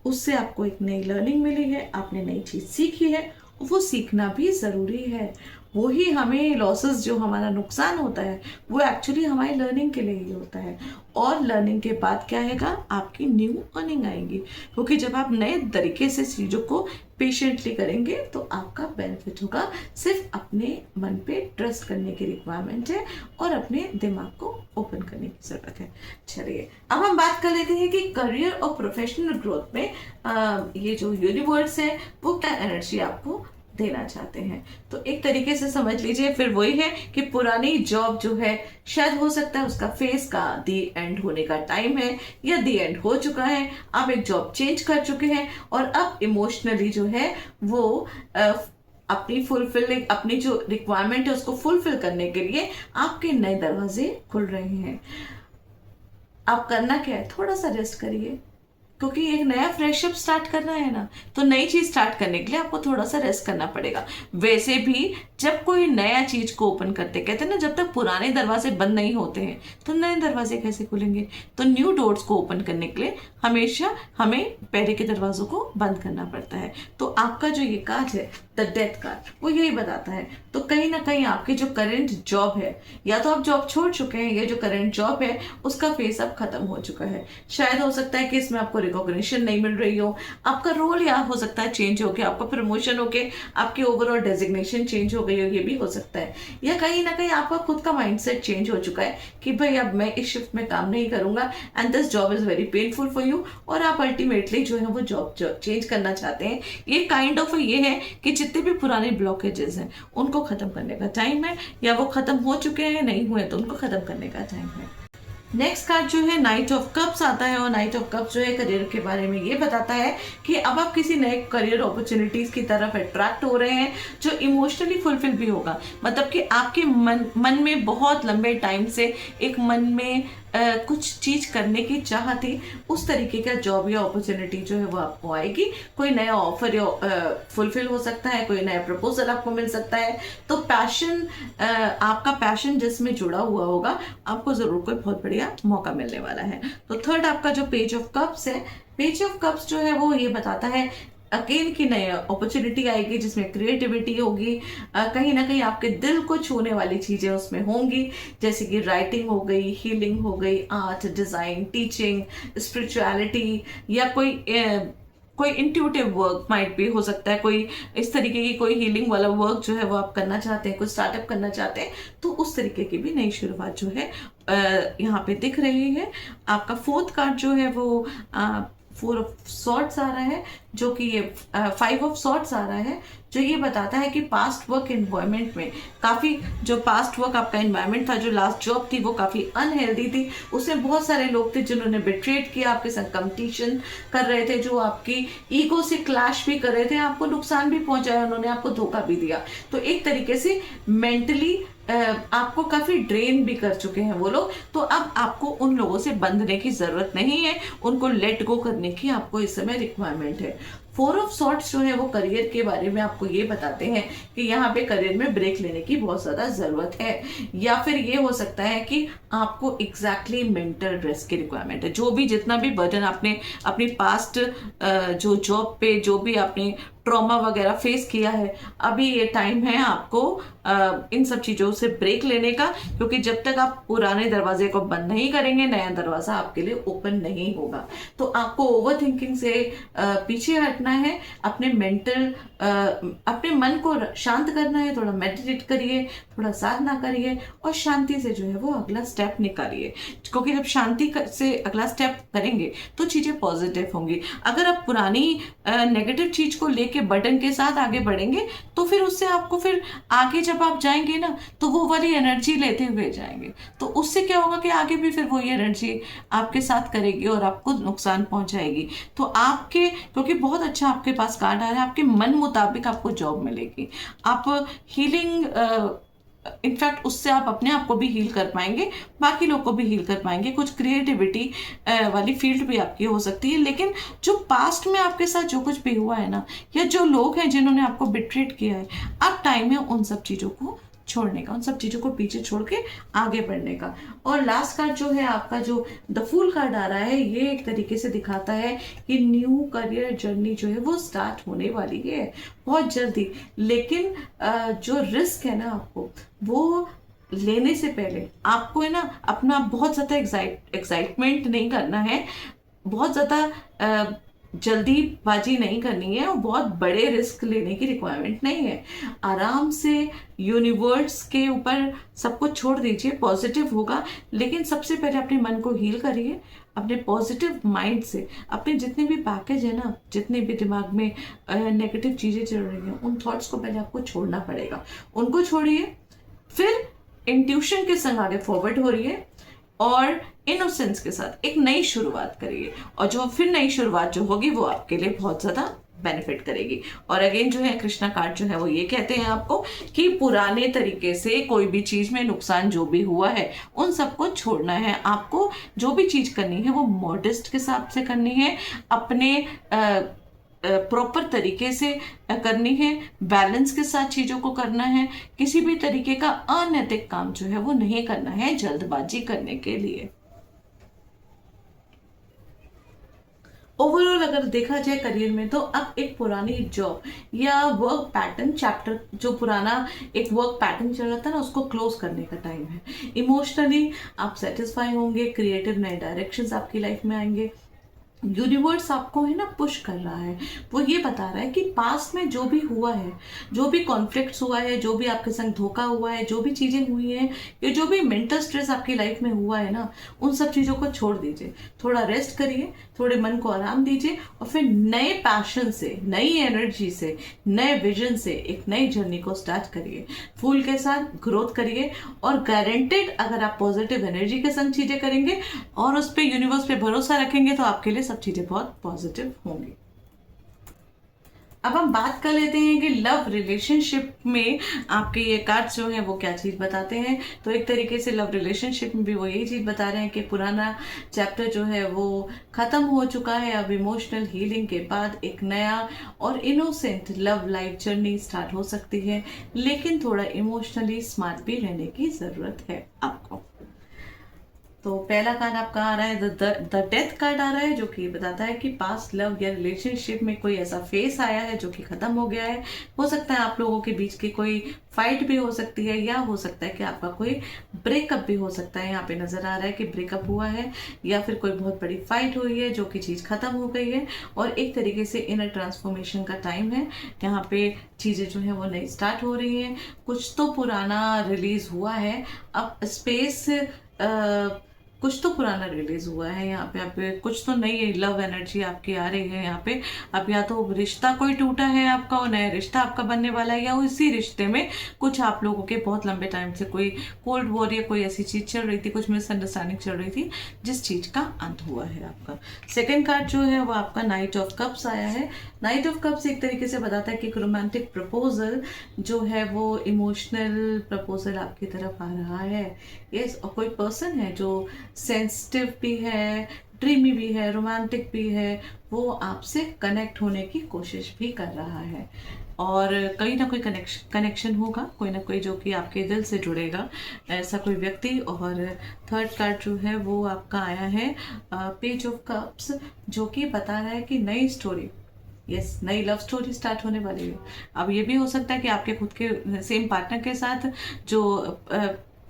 उससे आपको एक नई लर्निंग मिली है, आपने नई चीज सीखी है, वो सीखना भी जरूरी है। वही हमें लॉसेस जो हमारा नुकसान होता है वो एक्चुअली हमारी लर्निंग के लिए ही होता है। और लर्निंग के बाद क्या आएगा, आपकी न्यू अर्निंग आएगी, क्योंकि जब आप नए तरीके से चीज़ों को पेशेंटली करेंगे तो आपका बेनिफिट होगा। सिर्फ अपने मन पे ट्रस्ट करने की रिक्वायरमेंट है और अपने दिमाग को ओपन करने की जरूरत है। चलिए अब हम बात कर लेते हैं कि करियर और प्रोफेशनल ग्रोथ में ये जो यूनिवर्स है वो क्या एनर्जी आपको देना चाहते हैं। तो एक तरीके से समझ लीजिए, फिर वही है कि पुरानी जॉब जो है शायद हो सकता है उसका फेस का दी एंड होने का टाइम है या दी एंड हो चुका है, आप एक जॉब चेंज कर चुके हैं और अब इमोशनली जो है वो अपनी जो रिक्वायरमेंट है उसको फुलफिल करने के लिए आपके नए दरवाजे खुल रहे हैं। आप करना क्या है, थोड़ा सा रेस्ट करिए, क्योंकि एक नया फ्रेशअप स्टार्ट करना है ना, तो नई चीज स्टार्ट करने के लिए आपको थोड़ा सा रेस्ट करना पड़ेगा। वैसे भी जब कोई नया चीज को ओपन करते, कहते हैं ना जब तक पुराने दरवाजे बंद नहीं होते हैं तो नए दरवाजे कैसे खुलेंगे। तो न्यू डोर्स को ओपन करने के लिए हमेशा हमें पहले के दरवाजों को बंद करना पड़ता है। तो आपका जो ये कार्ड है द डेथ कार्ड वो यही बताता है। तो कहीं ना कहीं आपकी जो करंट जॉब है, या तो आप जॉब छोड़ चुके हैं, ये जो करंट जॉब है उसका फेस अब खत्म हो चुका है। शायद हो सकता है कि इसमें आपको रिकॉग्निशन नहीं मिल रही हो, आपका रोल या हो सकता है चेंज हो गया, आपका प्रमोशन हो के आपकी ओवरऑल डेजिग्नेशन चेंज हो गई हो, ये भी हो सकता है। या कहीं ना कहीं आपका खुद का माइंडसेट चेंज हो चुका है कि भाई अब मैं इस शिफ्ट में काम नहीं करूंगा and this job is very painful for you, और आप अल्टीमेटली जो है वो जॉब चेंज करना चाहते हैं। ये काइंड ऑफ ये है कि जितने भी पुराने ब्लॉकेजेस हैं उनको खत्म करने का टाइम है, या वो खत्म हो चुके हैं, नहीं हुए तो उनको खत्म करने का टाइम है। नेक्स्ट कार्ड जो है नाइट ऑफ कप्स आता है, और नाइट ऑफ कप्स जो है करियर के बारे में ये बताता है कि अब आप किसी नए करियर अपॉर्चुनिटीज की तरफ अट्रैक्ट हो रहे हैं जो इमोशनली फुलफिल भी होगा। मतलब कि आपके मन में बहुत लंबे टाइम से एक मन में कुछ चीज करने की चाह थी, उस तरीके का जॉब या अपॉर्चुनिटी जो है वो आपको आएगी। कोई नया ऑफर या फुलफिल हो सकता है, कोई नया प्रपोजल आपको मिल सकता है। तो पैशन, आपका पैशन जिसमें जुड़ा हुआ होगा, आपको जरूर कोई बहुत बढ़िया मौका मिलने वाला है। तो थर्ड आपका जो पेज ऑफ कप्स है, पेज ऑफ कप्स जो है वो ये बताता है अगेन की नई अपॉर्चुनिटी आएगी जिसमें क्रिएटिविटी होगी, कहीं ना कहीं आपके दिल को छूने वाली चीजें उसमें होंगी, जैसे कि राइटिंग हो गई, हीलिंग हो गई, आर्ट, डिजाइन, टीचिंग, स्पिरिचुअलिटी, या कोई इंट्यूटिव वर्क माइट भी हो सकता है। कोई इस तरीके की कोई हीलिंग वाला वर्क जो है वो आप करना चाहते हैं, कुछ स्टार्टअप करना चाहते हैं, तो उस तरीके की भी नई शुरुआत जो है यहाँ पे दिख रही है। आपका फोर्थ कार्ड जो है वो 4 ऑफ सॉर्ट्स आ रहा है, जो कि ये 5 ऑफ सॉर्ट्स आ रहा है, जो ये बताता है कि पास्ट वर्क एनवायरनमेंट में काफ़ी, जो पास्ट वर्क आपका एनवायरनमेंट था, जो लास्ट जॉब थी वो काफ़ी अनहेल्दी थी, उसमें बहुत सारे लोग थे जिन्होंने बिट्रेट किया, आपके साथ कंपटीशन कर रहे थे, जो आपकी ईगो से क्लैश भी कर रहे थे, आपको नुकसान भी पहुंचाया, उन्होंने आपको धोखा भी दिया। तो एक तरीके से मेंटली आपको काफी ड्रेन भी कर चुके हैं वो लोग। तो अब आपको उन लोगों से बंधने की जरूरत नहीं है, उनको लेट गो करने की आपको इस समय रिक्वायरमेंट है। 4 ऑफ सॉर्ट्स जो है वो करियर के बारे में आपको ये बताते हैं कि यहाँ पे करियर में ब्रेक लेने की बहुत ज्यादा जरूरत है, या फिर ये हो सकता है कि आपको एग्जैक्टली मेंटल रेस्ट की रिक्वायरमेंट है। जो भी जितना भी बर्डन आपने अपनी पास्ट जो जॉब पे, जो भी आपने ट्रॉमा वगैरह फेस किया है, अभी ये टाइम है आपको इन सब चीजों से ब्रेक लेने का, क्योंकि जब तक आप पुराने दरवाजे को बंद नहीं करेंगे, नया दरवाजा आपके लिए ओपन नहीं होगा। तो आपको ओवर थिंकिंग से पीछे हटना है, अपने मन को शांत करना है, थोड़ा मेडिटेट करिए, थोड़ा साधना करिए, और शांति से जो है वो अगला स्टेप निकालिए, क्योंकि जब शांति से अगला स्टेप करेंगे तो चीजें पॉजिटिव होंगी। अगर आप पुरानी नेगेटिव चीज को लेके बटन के साथ आगे बढ़ेंगे, तो फिर उससे आपको फिर आगे जब आप जाएंगे ना, तो वो वाली एनर्जी लेते हुए जाएंगे, तो उससे क्या होगा कि आगे भी फिर वही एनर्जी आपके साथ करेगी और आपको नुकसान पहुंचाएगी। तो आपके, क्योंकि बहुत अच्छा आपके पास कार्ड आ रहा है, आपके मन मुताबिक आपको जॉब मिलेगी, आप हीलिंग, इनफैक्ट उससे आप अपने आप को भी हील कर पाएंगे, बाकी लोग को भी हील कर पाएंगे, कुछ क्रिएटिविटी वाली फील्ड भी आपकी हो सकती है। लेकिन जो पास्ट में आपके साथ जो कुछ भी हुआ है ना, या जो लोग हैं जिन्होंने आपको बिट्रेट किया है, अब टाइम है उन सब चीजों को छोड़ने का, उन सब चीजों को पीछे छोड़ के आगे बढ़ने का। और लास्ट कार्ड जो है आपका, जो द फूल कार्ड आ रहा है, ये एक तरीके से दिखाता है कि न्यू करियर जर्नी जो है वो स्टार्ट होने वाली है बहुत जल्दी। लेकिन जो रिस्क है ना, आपको वो लेने से पहले आपको है ना अपना बहुत ज्यादा एक्साइटमेंट नहीं करना है, बहुत ज्यादा जल्दीबाजी नहीं करनी है, और बहुत बड़े रिस्क लेने की रिक्वायरमेंट नहीं है। आराम से यूनिवर्स के ऊपर सब कुछ छोड़ दीजिए, पॉजिटिव होगा। लेकिन सबसे पहले अपने मन को हील करिए, अपने पॉजिटिव माइंड से। अपने जितने भी पैकेज है ना, जितने भी दिमाग में नेगेटिव चीजें चल रही हैं, उन थॉट्स को पहले आपको छोड़ना पड़ेगा, उनको छोड़िए, फिर इंट्यूशन के संग आगे फॉरवर्ड हो रही है, और इनोसेंस के साथ एक नई शुरुआत करिए, और जो फिर नई शुरुआत जो होगी वो आपके लिए बहुत ज्यादा बेनिफिट करेगी। और अगेन जो है कृष्णा कार्ड जो है वो ये कहते हैं आपको कि पुराने तरीके से कोई भी चीज में नुकसान जो भी हुआ है उन सबको छोड़ना है। आपको जो भी चीज करनी है वो मॉडेस्ट के हिसाब से करनी है, अपने प्रॉपर तरीके से करनी है, बैलेंस के साथ चीजों को करना है। किसी भी तरीके का अनैतिक काम जो है वो नहीं करना है जल्दबाजी करने के लिए। ओवरऑल अगर देखा जाए करियर में, तो अब एक पुरानी जॉब या वर्क पैटर्न चैप्टर, जो पुराना एक वर्क पैटर्न चल रहा था ना, उसको क्लोज करने का टाइम है। इमोशनली आप सेटिस्फाई होंगे, क्रिएटिव नए डायरेक्शंस आपकी लाइफ में आएंगे, यूनिवर्स आपको है ना पुश कर रहा है, वो ये बता रहा है कि पास्ट में जो भी हुआ है, जो भी कॉन्फ्लिक्ट्स हुआ है, जो भी आपके संग धोखा हुआ है, जो भी चीज़ें हुई हैं, या जो भी मेंटल स्ट्रेस आपकी लाइफ में हुआ है ना, उन सब चीज़ों को छोड़ दीजिए, थोड़ा रेस्ट करिए, थोड़े मन को आराम दीजिए, और फिर नए पैशन से, नई एनर्जी से, नए विजन से एक नई जर्नी को स्टार्ट करिए, फूल के साथ ग्रोथ करिए। और गारंटेड अगर आप पॉजिटिव एनर्जी के संग चीज़ें करेंगे और उस पर यूनिवर्स पे भरोसा रखेंगे तो आपके लिए सब चीज़ें बहुत पॉजिटिव होंगी। अब हम बात कर लेते हैं कि लव रिलेशनशिप में आपके ये कार्ड्स जो हैं वो क्या चीज़ बताते हैं। तो एक तरीके से लव रिलेशनशिप में भी वो यही चीज़ बता रहे हैं कि पुराना चैप्टर जो है वो ख़त्म हो चुका है। अब इमोशनल हीलिंग के बाद एक नया और innocent love life journey start हो सकती है, लेकिन थोड़ा इमोशनली स्मार्ट भी रहने की ज़रूरत है आपको। तो पहला कार्ड आपका आ रहा है द डेथ कार्ड आ रहा है, जो कि बताता है कि पास्ट लव या रिलेशनशिप में कोई ऐसा फेस आया है जो कि खत्म हो गया है। हो सकता है आप लोगों के बीच की कोई फाइट भी हो सकती है, या हो सकता है कि आपका कोई ब्रेकअप भी हो सकता है। यहाँ पे नजर आ रहा है कि ब्रेकअप हुआ है, या फिर कोई बहुत बड़ी फाइट हुई है जो कि चीज़ खत्म हो गई है, और एक तरीके से इनर ट्रांसफॉर्मेशन का टाइम है। यहाँ पे चीज़ें जो है वो नई स्टार्ट हो रही हैं। कुछ तो पुराना रिलीज हुआ है, अब स्पेस कुछ तो पुराना रिलीज हुआ है। यहाँ पे आप कुछ तो नई लव एनर्जी आपकी आ रही है। यहाँ पे अब या तो रिश्ता कोई टूटा है आपका और नया रिश्ता आपका बनने वाला है, या उसी रिश्ते में कुछ आप लोगों के बहुत लंबे टाइम से कोई कोल्ड वॉर या कोई ऐसी चीज चल रही थी, कुछ मिसअंडरस्टैंडिंग चल रही थी, जिस चीज का अंत हुआ है आपका। सेकेंड कार्ड जो है वो आपका नाइट ऑफ कप्स आया है। नाइट ऑफ कप्स एक तरीके से बताता है कि एक रोमांटिक प्रपोजल जो है वो इमोशनल प्रपोजल आपकी तरफ आ रहा है। यस, और कोई पर्सन है जो सेंसिटिव भी है, ड्रीमी भी है, रोमांटिक भी है, वो आपसे कनेक्ट होने की कोशिश भी कर रहा है, और कहीं ना कोई कनेक्शन होगा, कोई ना कोई जो कि आपके दिल से जुड़ेगा, ऐसा कोई व्यक्ति। और थर्ड कार्ड जो है वो आपका आया है पेज ऑफ कप्स, जो कि बता रहा है कि नई स्टोरी, यस, नई लव स्टोरी स्टार्ट होने वाली है। अब ये भी हो सकता है कि आपके खुद के सेम पार्टनर के साथ जो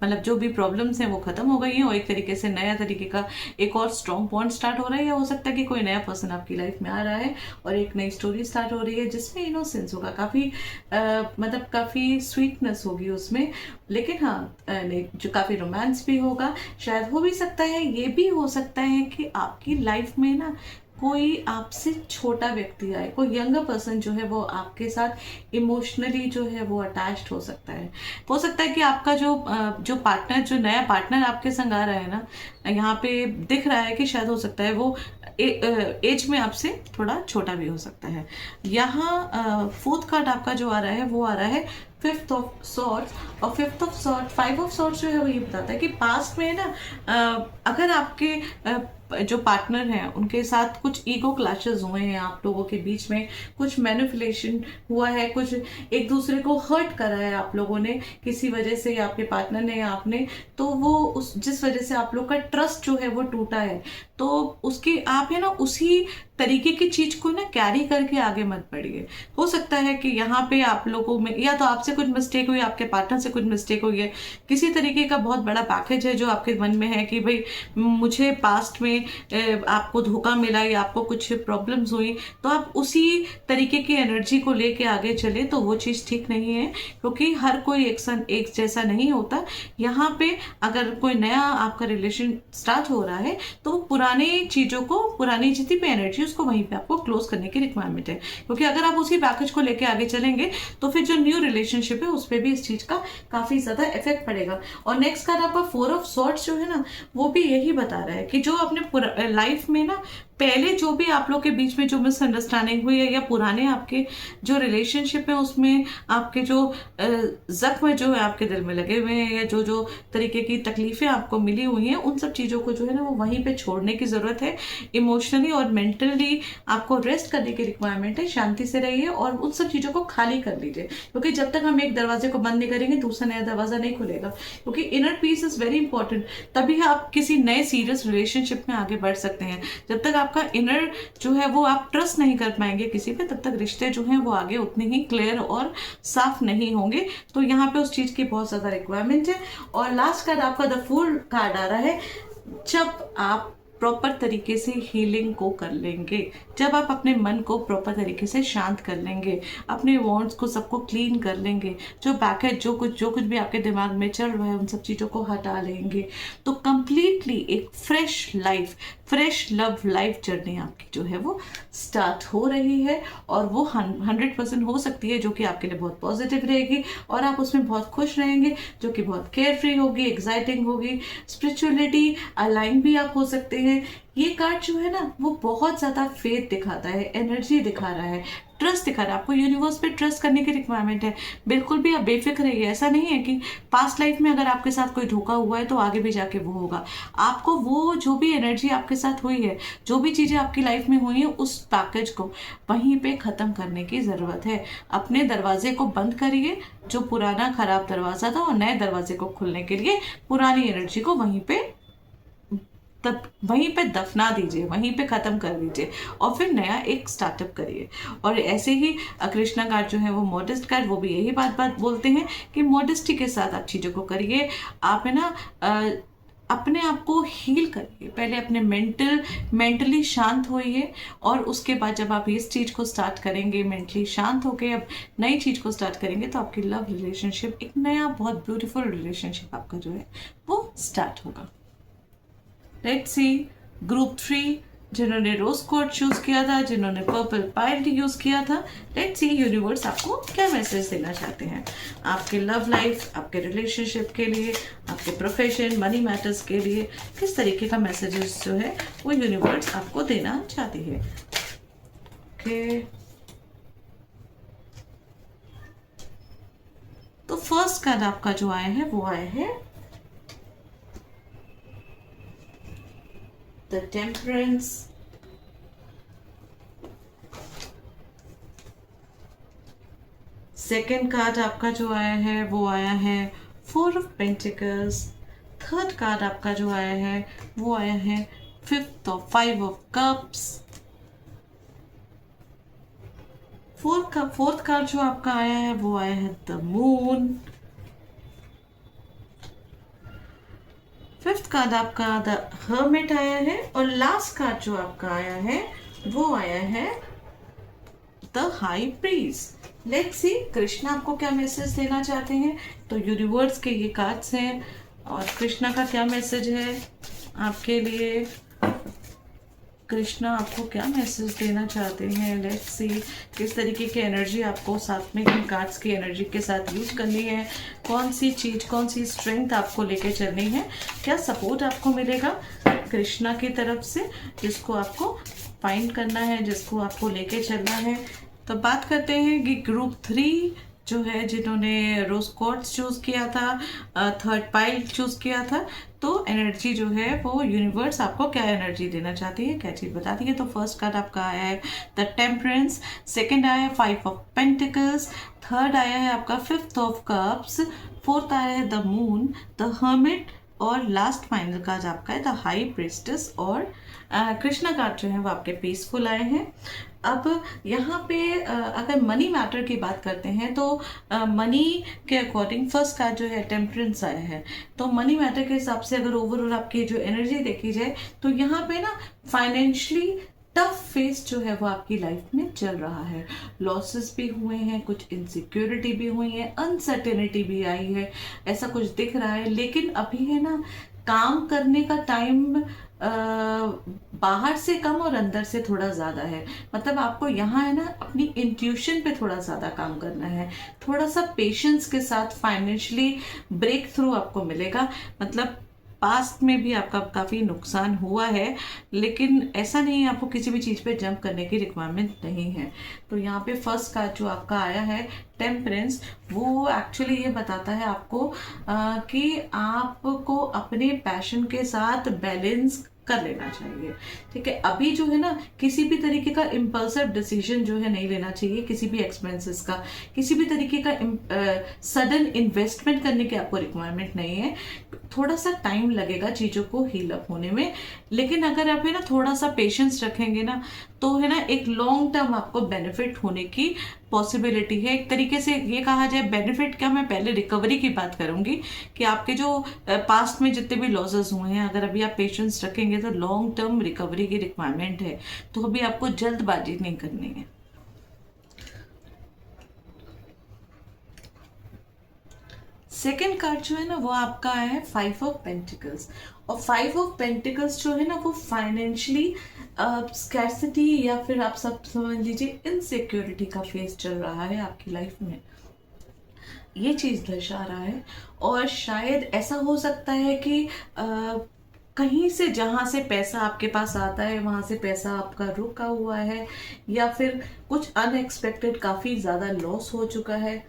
मतलब जो भी प्रॉब्लम्स हैं वो खत्म हो गई हैं, और एक तरीके से नया तरीके का एक और स्ट्रॉन्ग बॉन्ड स्टार्ट हो रहा है। या हो सकता है कि कोई नया पर्सन आपकी लाइफ में आ रहा है और एक नई स्टोरी स्टार्ट हो रही है, जिसमें इनोसेंस होगा, काफ़ी मतलब काफ़ी स्वीटनेस होगी उसमें, लेकिन हाँ नहीं, जो काफ़ी रोमांस भी होगा। शायद हो भी सकता है, ये भी हो सकता है कि आपकी लाइफ में ना कोई आपसे छोटा व्यक्ति आए, कोई यंगर पर्सन जो है वो आपके साथ इमोशनली जो है वो अटैच्ड हो सकता है। हो सकता है कि आपका जो पार्टनर, जो नया पार्टनर आपके संग आ रहा है ना, यहाँ पे दिख रहा है कि शायद हो सकता है वो एज में आपसे थोड़ा छोटा भी हो सकता है। यहाँ फोर्थ कार्ड आपका जो आ रहा है वो आ रहा है फिफ्थ ऑफ सॉर्ड्स, और fifth of sword, five of swords जो है वो ये बताता है कि पास्ट में ना अगर आपके जो पार्टनर हैं उनके साथ कुछ ईगो क्लैशेस हुए हैं, आप लोगों के बीच में कुछ मैनिपुलेशन हुआ है, कुछ एक दूसरे को हर्ट करा है आप लोगों ने किसी वजह से, आपके पार्टनर ने या आपने, तो वो उस जिस वजह से आप लोग का ट्रस्ट जो है वो टूटा है, तो उसकी आप है ना उसी तरीके की चीज को ना कैरी करके आगे मत बढ़िए। हो सकता है कि यहाँ पे आप लोगों में या तो आपसे कुछ मिस्टेक हुई, आपके पार्टनर से कुछ मिस्टेक हुई है, किसी तरीके का बहुत बड़ा पैकेज है जो आपके मन में है कि भाई मुझे पास्ट में आपको धोखा मिला या आपको कुछ प्रॉब्लम्स हुई, तो आप उसी तरीके की एनर्जी को लेके आगे चले, तो वो चीज़ ठीक नहीं है, क्योंकि हर कोई एक जैसा नहीं होता। यहाँ पे अगर कोई नया आपका रिलेशन स्टार्ट हो रहा है तो पुरानी चीज़ों को, पुरानी जितनी भी एनर्जी उसको वहीं पे आपको क्लोज करने की रिक्वायरमेंट है, क्योंकि अगर आप उसी पैकेज को लेके आगे चलेंगे तो फिर जो न्यू रिलेशनशिप है उस पर भी इस चीज का काफी ज्यादा इफेक्ट पड़ेगा। और नेक्स्ट कार्ड आपका फोर ऑफ सॉर्ड्स जो है ना, वो भी यही बता रहा है कि जो अपने लाइफ में ना पहले जो भी आप लोग के बीच में जो मिसअंडरस्टैंडिंग हुई है, या पुराने आपके जो रिलेशनशिप है उसमें आपके जो जख्म जो है आपके दिल में लगे हुए हैं, या जो जो तरीके की तकलीफें आपको मिली हुई हैं, उन सब चीज़ों को जो है ना वो वहीं पे छोड़ने की ज़रूरत है। इमोशनली और मेंटली आपको रेस्ट करने की रिक्वायरमेंट है। शांति से रहिए और उन सब चीज़ों को खाली कर लीजिए, क्योंकि जब तक हम एक दरवाजे को बंद नहीं करेंगे दूसरा नया दरवाजा नहीं खुलेगा, क्योंकि inner peace is very important. तभी आप किसी नए सीरियस रिलेशनशिप में आगे बढ़ सकते हैं। जब तक आपका इनर जो है वो आप ट्रस्ट नहीं कर पाएंगे किसी पे, तब तक रिश्ते जो हैं वो आगे उतने ही क्लियर और साफ नहीं होंगे। तो यहाँ पे उस चीज की बहुत ज्यादा रिक्वायरमेंट है। और लास्ट कार्ड आपका द फूल कार्ड आ रहा है। जब आप प्रॉपर तरीके से हीलिंग को कर लेंगे। जब आप अपने मन को प्रॉपर तरीके से शांत कर लेंगे, अपने वॉन्ट्स को सबको क्लीन कर लेंगे, जो बैक है जो कुछ भी आपके दिमाग में चल रहा है उन सब चीज़ों को हटा लेंगे, तो कंप्लीटली एक fresh life, fresh love life journey आपकी जो है वो स्टार्ट हो रही है। और वो 100% हो सकती है, जो कि आपके लिए बहुत पॉजिटिव रहेगी और आप उसमें बहुत खुश रहेंगे, जो कि बहुत केयर फ्री होगी, एक्साइटिंग होगी, स्पिरिचुअलिटी अलाइन भी आप हो सकते हैं। ये कार्ड जो है ना वो बहुत ज़्यादा फेथ दिखाता है, एनर्जी दिखा रहा है, ट्रस्ट दिखा रहा है। आपको यूनिवर्स पे ट्रस्ट करने की रिक्वायरमेंट है। बिल्कुल भी आप बेफिक्र रहिए। ऐसा नहीं है कि पास्ट लाइफ में अगर आपके साथ कोई धोखा हुआ है तो आगे भी जाके वो होगा। आपको वो जो भी एनर्जी आपके साथ हुई है, जो भी चीज़ें आपकी लाइफ में हुई है, उस पैकेज को वहीं पे ख़त्म करने की ज़रूरत है। अपने दरवाजे को बंद करिए, जो पुराना खराब दरवाज़ा था, और नए दरवाजे को खुलने के लिए पुरानी एनर्जी को वहीं पे दफना दीजिए, वहीं पे ख़त्म कर दीजिए और फिर नया एक स्टार्टअप करिए। और ऐसे ही कृष्णा कार्ड जो है वो मॉडेस्ट कार्ड, वो भी यही बात बोलते हैं कि मॉडेस्टी के साथ आप चीज़ों को करिए। आप है ना अपने आप को हील करिए। पहले अपने मेंटली शांत होइए, और उसके बाद जब आप इस चीज़ को स्टार्ट करेंगे, मेंटली शांत होकर अब नई चीज़ को स्टार्ट करेंगे, तो आपकी लव रिलेशनशिप, एक नया बहुत ब्यूटीफुल रिलेशनशिप आपका जो है वो स्टार्ट होगा। लेट्स सी ग्रुप 3, जिन्होंने रोज कोड चूज किया था, जिन्होंने पर्पल पायल यूज किया था। लेट्स सी यूनिवर्स आपको क्या मैसेज देना चाहते हैं आपके लव लाइफ, आपके रिलेशनशिप के लिए, आपके प्रोफेशन, मनी मैटर्स के लिए। किस तरीके का मैसेजेस जो है वो यूनिवर्स आपको देना चाहती है। ओके, तो फर्स्ट कार्ड आपका जो आया है वो आया है द टेम्परेंस। सेकेंड कार्ड आपका जो आया है वो आया है 4 ऑफ पेंटिकल्स। थर्ड कार्ड आपका जो आया है वो आया है 5 ऑफ कप्स। फोर्थ कार्ड जो आपका आया है वो आया है द मून। फिफ्थ कार्ड आपका द हर्मिट आया है, और लास्ट कार्ड जो आपका आया है वो आया है the high priest. Let's see Krishna आपको क्या मैसेज देना चाहते हैं। तो यूनिवर्स के ये कार्ड्स हैं, और कृष्णा का क्या मैसेज है आपके लिए, कृष्णा आपको क्या मैसेज देना चाहते हैं। लेट्स सी किस तरीके की एनर्जी आपको साथ में इन कार्ड्स की एनर्जी के साथ यूज करनी है, कौन सी चीज, कौन सी स्ट्रेंथ आपको लेके चलनी है, क्या सपोर्ट आपको मिलेगा कृष्णा की तरफ से, जिसको आपको फाइंड करना है, जिसको आपको लेके चलना है। तो बात करते हैं कि ग्रुप 3 जो है, जिन्होंने रोज क्वार्ट्ज चूज किया था, थर्ड पाइल चूज किया था, तो एनर्जी जो है वो यूनिवर्स आपको क्या एनर्जी देना चाहती है, क्या चीज़ बताती है। तो फर्स्ट कार्ड आपका आया है द टेम्परेंस, सेकंड आया है 5 ऑफ पेंटिकल्स, थर्ड आया है आपका 5 ऑफ कप्स, फोर्थ आया है द मून, द हर्मिट, और लास्ट फाइनल कार्ड आपका है द हाई प्रीस्टेस। और कृष्णा कार्ड जो है वो आपके पीसफुल आए हैं। अब यहाँ पे अगर मनी मैटर की बात करते हैं तो मनी के अकॉर्डिंग फर्स्ट कार्ड जो है टेम्परेंस आया है। तो मनी मैटर के हिसाब से अगर ओवरऑल आपकी जो एनर्जी देखी जाए तो यहाँ पे ना फाइनेंशियली टफ फेस जो है वो आपकी लाइफ में चल रहा है। लॉसेस भी हुए हैं, कुछ इनसिक्योरिटी भी हुई है, अनसर्टेनिटी भी आई है, ऐसा कुछ दिख रहा है। लेकिन अभी है ना काम करने का टाइम बाहर से कम और अंदर से थोड़ा ज़्यादा है। मतलब आपको यहाँ है ना अपनी इंट्यूशन पे थोड़ा ज़्यादा काम करना है, थोड़ा सा पेशेंस के साथ फाइनेंशियली ब्रेक थ्रू आपको मिलेगा। मतलब पास्ट में भी आपका काफ़ी नुकसान हुआ है, लेकिन ऐसा नहीं है आपको किसी भी चीज़ पे जंप करने की रिक्वायरमेंट नहीं है। तो यहाँ पे फर्स्ट कार्ड जो आपका आया है टेम्परेंस, वो एक्चुअली ये बताता है आपको कि आपको अपने पैशन के साथ बैलेंस कर लेना चाहिए। ठीक है, अभी जो है ना किसी भी तरीके का इम्पल्सिव डिसीजन जो है नहीं लेना चाहिए, किसी भी एक्सपेंसेस का, किसी भी तरीके का सडन इन्वेस्टमेंट करने की आपको रिक्वायरमेंट नहीं है। थोड़ा सा टाइम लगेगा चीज़ों को हील अप होने में, लेकिन अगर आप है ना थोड़ा सा पेशेंस रखेंगे ना तो है ना एक लॉन्ग टर्म आपको बेनिफिट होने की पॉसिबिलिटी है। एक तरीके से ये कहा जाए बेनिफिट क्या, मैं पहले रिकवरी की बात करूंगी कि आपके जो पास्ट में जितने भी लॉसेस हुए हैं, अगर अभी आप पेशेंस रखेंगे तो लॉन्ग टर्म रिकवरी की रिक्वायरमेंट है। तो अभी आपको जल्दबाजी नहीं करनी है। सेकेंड कार्ड जो है ना वो आपका है 5 ऑफ पेंटिकल्स। और 5 ऑफ पेंटिकल्स जो है ना वो फाइनेंशियली स्कैर्सिटी या फिर आप सब समझ लीजिए इनसिक्योरिटी का फेस चल रहा है आपकी लाइफ में, ये चीज दर्शा रहा है। और शायद ऐसा हो सकता है कि कहीं से जहाँ से पैसा आपके पास आता है वहां से पैसा आपका रुका हुआ है, या फिर कुछ अनएक्सपेक्टेड काफ़ी ज़्यादा लॉस हो चुका है,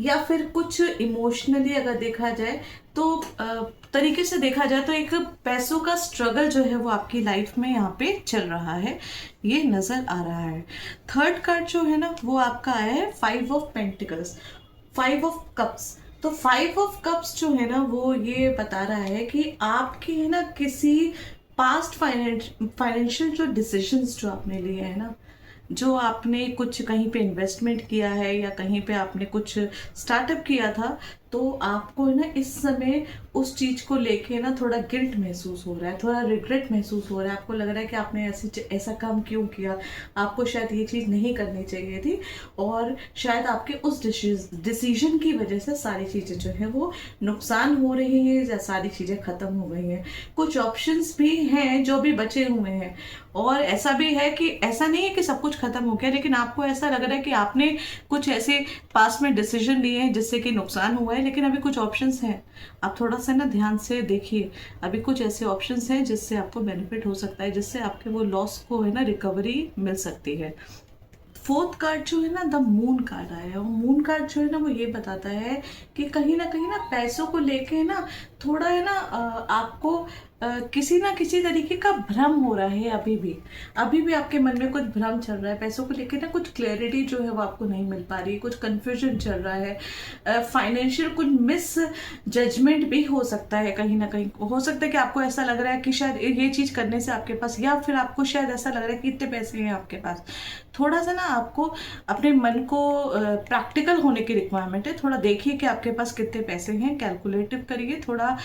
या फिर कुछ इमोशनली अगर देखा जाए तो तरीके से देखा जाए तो एक पैसों का स्ट्रगल जो है वो आपकी लाइफ में यहाँ पे चल रहा है, ये नजर आ रहा है। थर्ड कार्ड जो है ना वो आपका आया है 5 ऑफ पेंटिकल्स, 5 ऑफ कप्स। तो 5 ऑफ कप्स जो है ना वो ये बता रहा है कि आपकी है ना किसी पास्ट फाइनेंशियल जो डिसीजंस जो आपने लिए हैं ना, जो आपने कुछ कहीं पे इन्वेस्टमेंट किया है या कहीं पे आपने कुछ स्टार्टअप किया था, तो आपको है ना इस समय उस चीज को लेके ना थोड़ा गिल्ट महसूस हो रहा है, थोड़ा रिग्रेट महसूस हो रहा है। आपको लग रहा है कि आपने ऐसा काम क्यों किया, आपको शायद ये चीज नहीं करनी चाहिए थी, और शायद आपके उस डिसीजन की वजह से सारी चीजें जो है वो नुकसान हो रही है या सारी चीजें खत्म हो गई हैं। कुछ ऑप्शंस भी हैं जो भी बचे हुए हैं, और ऐसा भी है कि ऐसा नहीं है कि सब कुछ खत्म हो गया, लेकिन आपको ऐसा लग रहा है कि आपने कुछ ऐसे पास में डिसीजन लिए हैं जिससे कि नुकसान हुआ है, लेकिन अभी कुछ ऑप्शंस हैं। आप थोड़ा सा ना ध्यान से देखिए, अभी कुछ ऐसे ऑप्शंस हैं जिससे आपको बेनिफिट हो सकता है, जिससे आपके वो लॉस को है ना रिकवरी मिल सकती है। फोर्थ कार्ड जो है ना द मून कार्ड आया है, और मून कार्ड जो है ना वो ये बताता है कि कहीं ना पैसों को लेके ना थोड़ा है ना आपको किसी ना किसी तरीके का भ्रम हो रहा है। अभी भी आपके मन में कुछ भ्रम चल रहा है पैसों को लेके ना, कुछ क्लैरिटी जो है वो आपको नहीं मिल पा रही, कुछ कंफ्यूजन चल रहा है, फाइनेंशियल कुछ मिस जजमेंट भी हो सकता है। कहीं ना कहीं हो सकता है कि आपको ऐसा लग रहा है कि शायद ये चीज करने से आपके पास, या फिर आपको शायद ऐसा लग रहा है कि इतने पैसे हैं आपके पास। थोड़ा सा ना आपको अपने मन को प्रैक्टिकल होने की रिक्वायरमेंट है। थोड़ा देखिए कि आपके पास कितने पैसे हैं, कैलकुलेटिव करिए, थोड़ा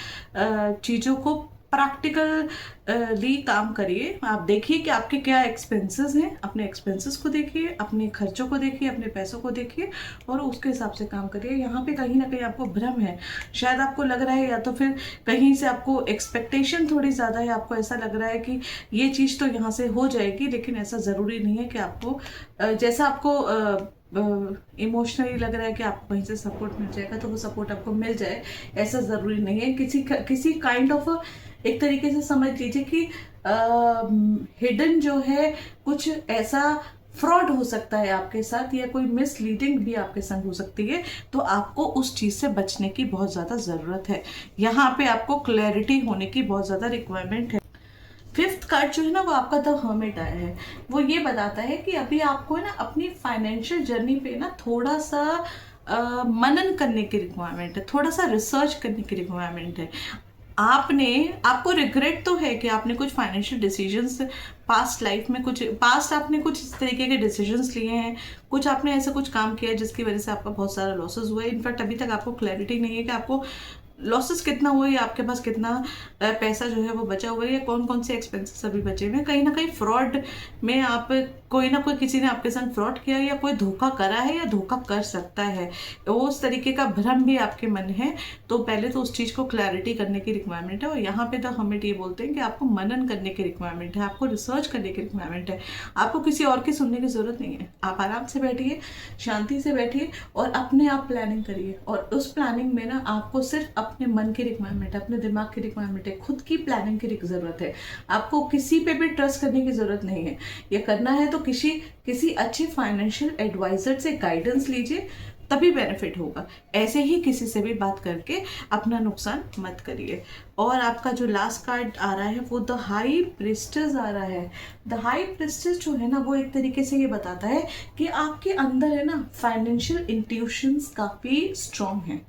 चीज़ों को प्रैक्टिकली काम करिए। आप देखिए कि आपके क्या एक्सपेंसेस हैं, अपने एक्सपेंसेस को देखिए, अपने खर्चों को देखिए, अपने पैसों को देखिए, और उसके हिसाब से काम करिए। यहाँ पे कहीं ना कहीं आपको भ्रम है, शायद आपको लग रहा है, या तो फिर कहीं से आपको एक्सपेक्टेशन थोड़ी ज़्यादा है, आपको ऐसा लग रहा है कि ये चीज़ तो यहाँ से हो जाएगी, लेकिन ऐसा ज़रूरी नहीं है कि आपको जैसा आपको इमोशनली लग रहा है कि आपको कहीं से सपोर्ट मिल जाएगा तो वो सपोर्ट आपको मिल जाए, ऐसा ज़रूरी नहीं है। किसी काइंड ऑफ एक तरीके से समझ लीजिए कि हिडन जो है कुछ ऐसा फ्रॉड हो सकता है आपके साथ, या कोई मिसलीडिंग भी आपके संग हो सकती है, तो आपको उस चीज़ से बचने की बहुत ज़्यादा ज़रूरत है। यहाँ पे आपको क्लैरिटी होने की बहुत ज़्यादा रिक्वायरमेंट है। फिफ्थ कार्ड जो है ना वो आपका द हर्मिट आया है, वो ये बताता है कि अभी आपको है ना अपनी फाइनेंशियल जर्नी पे ना थोड़ा सा मनन करने की रिक्वायरमेंट है, थोड़ा सा रिसर्च करने की रिक्वायरमेंट है। आपको रिग्रेट तो है कि आपने कुछ फाइनेंशियल डिसीजंस पास्ट आपने कुछ इस तरीके के डिसीजंस लिए हैं, कुछ आपने ऐसा कुछ काम किया जिसकी वजह से आपका बहुत सारा लॉसेस हुआ है। इनफैक्ट अभी तक आपको क्लैरिटी नहीं है कि आपको लॉसेस कितना हुआ है, आपके पास कितना पैसा जो है वो बचा हुआ है, या कौन कौन से एक्सपेंसेस अभी बचे हुए हैं। कहीं ना कहीं फ्रॉड में आप कोई ना कोई किसी ने आपके साथ फ्रॉड किया, या कोई धोखा करा है या धोखा कर सकता है, उस तरीके का भ्रम भी आपके मन है। तो पहले तो उस चीज़ को क्लैरिटी करने की रिक्वायरमेंट है, और यहाँ पे तो हमें ये बोलते हैं कि आपको मनन करने की रिक्वायरमेंट है, आपको रिसर्च करने की रिक्वायरमेंट है। आपको किसी और की सुनने की जरूरत नहीं है, आप आराम से बैठिए, शांति से बैठिए, और अपने आप प्लानिंग करिए। और उस प्लानिंग में ना आपको सिर्फ अपने मन की रिक्वायरमेंट है, अपने दिमाग की रिक्वायरमेंट है, खुद की प्लानिंग की जरूरत है। आपको किसी पे भी ट्रस्ट करने की जरूरत नहीं है। ये करना है तो किसी अच्छे फाइनेंशियल एडवाइजर से गाइडेंस लीजिए, तभी बेनिफिट होगा। ऐसे ही किसी से भी बात करके अपना नुकसान मत करिए। और आपका जो लास्ट कार्ड आ रहा है वो द हाई प्रिस्टेस आ रहा है। द हाई प्रिस्टेस जो है ना वो एक तरीके से ये बताता है कि आपके अंदर है ना फाइनेंशियल इंट्यूशंस काफ़ी स्ट्रॉन्ग हैं।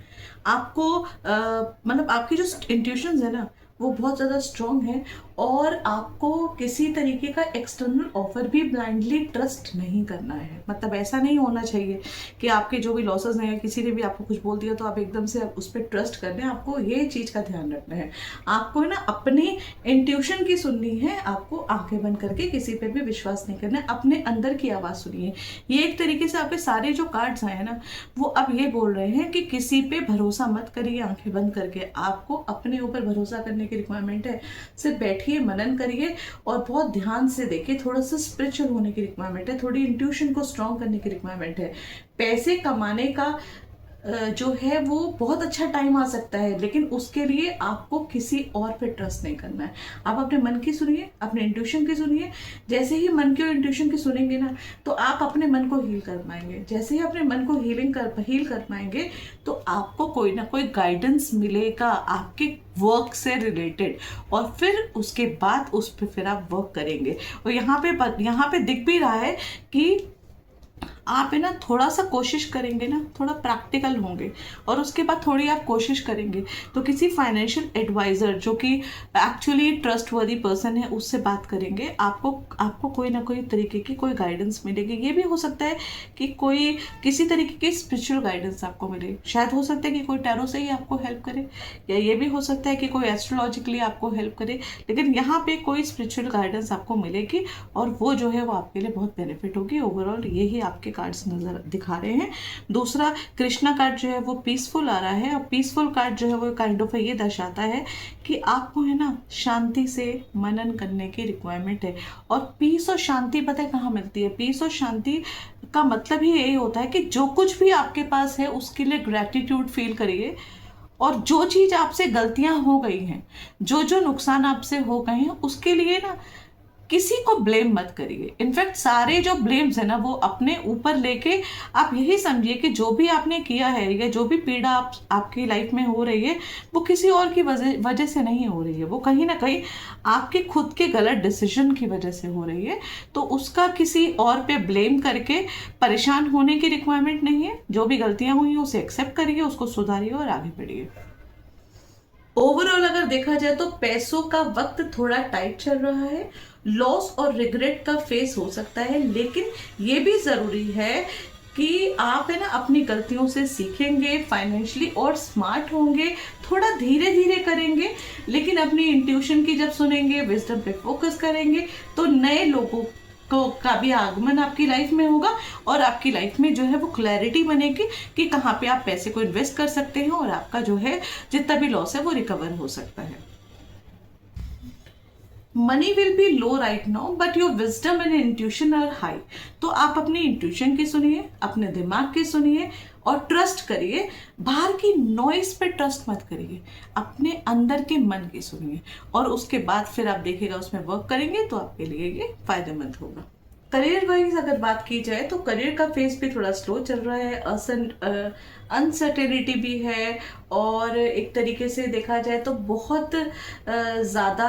आपको मतलब आपकी जो इंट्यूशंस है ना वो बहुत ज़्यादा स्ट्रॉन्ग है, और आपको किसी तरीके का एक्सटर्नल ऑफर भी ब्लाइंडली ट्रस्ट नहीं करना है। मतलब ऐसा नहीं होना चाहिए कि आपके जो भी लॉसेस हैं, किसी ने भी आपको कुछ बोल दिया तो आप एकदम से उस पर ट्रस्ट कर लें। आपको ये चीज़ का ध्यान रखना है, आपको है ना अपनी इंट्यूशन की सुननी है, आपको आंखें बंद करके किसी पे भी विश्वास नहीं करना है, अपने अंदर की आवाज़ सुनिए। ये एक तरीके से आपके सारे जो कार्ड्स आए हैं ना, वो अब ये बोल रहे हैं कि किसी पे भरोसा मत करिए आंखें बंद करके, आपको अपने ऊपर भरोसा करने की रिक्वायरमेंट है। सिर्फ बैठिए, मनन करिए और बहुत ध्यान से देखिए। थोड़ा सा स्पिरिचुअल होने की रिक्वायरमेंट है, थोड़ी इंट्यूशन को स्ट्रॉन्ग करने की रिक्वायरमेंट है। पैसे कमाने का जो है वो बहुत अच्छा टाइम आ सकता है, लेकिन उसके लिए आपको किसी और पे ट्रस्ट नहीं करना है। आप अपने मन की सुनिए, अपने इंट्यूशन की सुनिए। जैसे ही मन की और इंट्यूशन की सुनेंगे ना, तो आप अपने मन को हील कर पाएंगे। जैसे ही अपने मन को हील कर पाएंगे, तो आपको कोई ना कोई गाइडेंस मिलेगा आपके वर्क से रिलेटेड, और फिर उसके बाद उस पर फिर आप वर्क करेंगे। और यहाँ पे दिख भी रहा है कि आप है ना थोड़ा सा कोशिश करेंगे ना, थोड़ा प्रैक्टिकल होंगे, और उसके बाद थोड़ी आप कोशिश करेंगे तो किसी फाइनेंशियल एडवाइज़र जो कि एक्चुअली ट्रस्टवर्दी पर्सन है उससे बात करेंगे। आपको कोई ना कोई तरीके की कोई गाइडेंस मिलेगी। ये भी हो सकता है कि कोई किसी तरीके की स्पिरिचुअल गाइडेंस आपको मिले। शायद हो सकता है कि कोई टैरो से ही आपको हेल्प करे, या ये भी हो सकता है कि कोई एस्ट्रोलॉजिकली आपको हेल्प करे, लेकिन यहाँ पे कोई स्पिरिचुअल गाइडेंस आपको मिलेगी, और वो जो है वो आपके लिए बहुत बेनिफिट होगी। ओवरऑल यही आपके कार्ड्स नजर दिखा रहे हैं। दूसरा कृष्णा कार्ड जो है वो पीसफुल आ रहा है, और पीसफुल कार्ड जो है वो काइंड ऑफ ये दर्शाता है कि आपको है ना शांति से मनन करने की रिक्वायरमेंट है। और पीस और शांति पता है कहाँ मिलती है? पीस और शांति का मतलब ही यही होता है कि जो कुछ भी आपके पास है उसके लिए ग्रैटिट्यूड फील करिए, और जो चीज़ आपसे गलतियां हो गई हैं, जो जो नुकसान आपसे हो गए हैं, उसके लिए ना किसी को ब्लेम मत करिए। इनफैक्ट सारे जो ब्लेम्स है ना वो अपने ऊपर लेके आप यही समझिए कि जो भी आपने किया है या जो भी पीड़ा आपकी लाइफ में हो रही है, वो किसी और की वजह से नहीं हो रही है, वो कहीं ना कहीं आपके खुद के गलत डिसीजन की वजह से हो रही है। तो उसका किसी और पे ब्लेम करके परेशान होने की रिक्वायरमेंट नहीं है। जो भी गलतियां हुई हैं उसे एक्सेप्ट करिए, उसको सुधारिए और आगे बढ़िए। ओवरऑल अगर देखा जाए तो पैसों का वक्त थोड़ा टाइट चल रहा है, लॉस और रिग्रेट का फेस हो सकता है, लेकिन ये भी जरूरी है कि आप है ना अपनी गलतियों से सीखेंगे, फाइनेंशियली और स्मार्ट होंगे, थोड़ा धीरे धीरे करेंगे, लेकिन अपनी इंट्यूशन की जब सुनेंगे, विजडम पे फोकस करेंगे, तो नए लोगों का भी आगमन आपकी लाइफ में होगा, और आपकी लाइफ में जो है वो क्लैरिटी बनेगी कि कहाँ पे आप पैसे को इन्वेस्ट कर सकते हैं, और आपका जो है जितना भी लॉस है वो रिकवर हो सकता है। Money will be low right now, but your wisdom and intuition are high. तो आप अपनी इंट्यूशन की सुनिए, अपने दिमाग की सुनिए, और ट्रस्ट करिए। बाहर की नॉइस पे ट्रस्ट मत करिए, अपने अंदर के मन की सुनिए, और उसके बाद फिर आप देखिएगा उसमें वर्क करेंगे तो आपके लिए ये फायदेमंद होगा। करियर वाइज अगर बात की जाए तो करियर का फेस भी थोड़ा स्लो चल रहा है, अनसर्टेनिटी भी है, और एक तरीके से देखा जाए तो बहुत ज़्यादा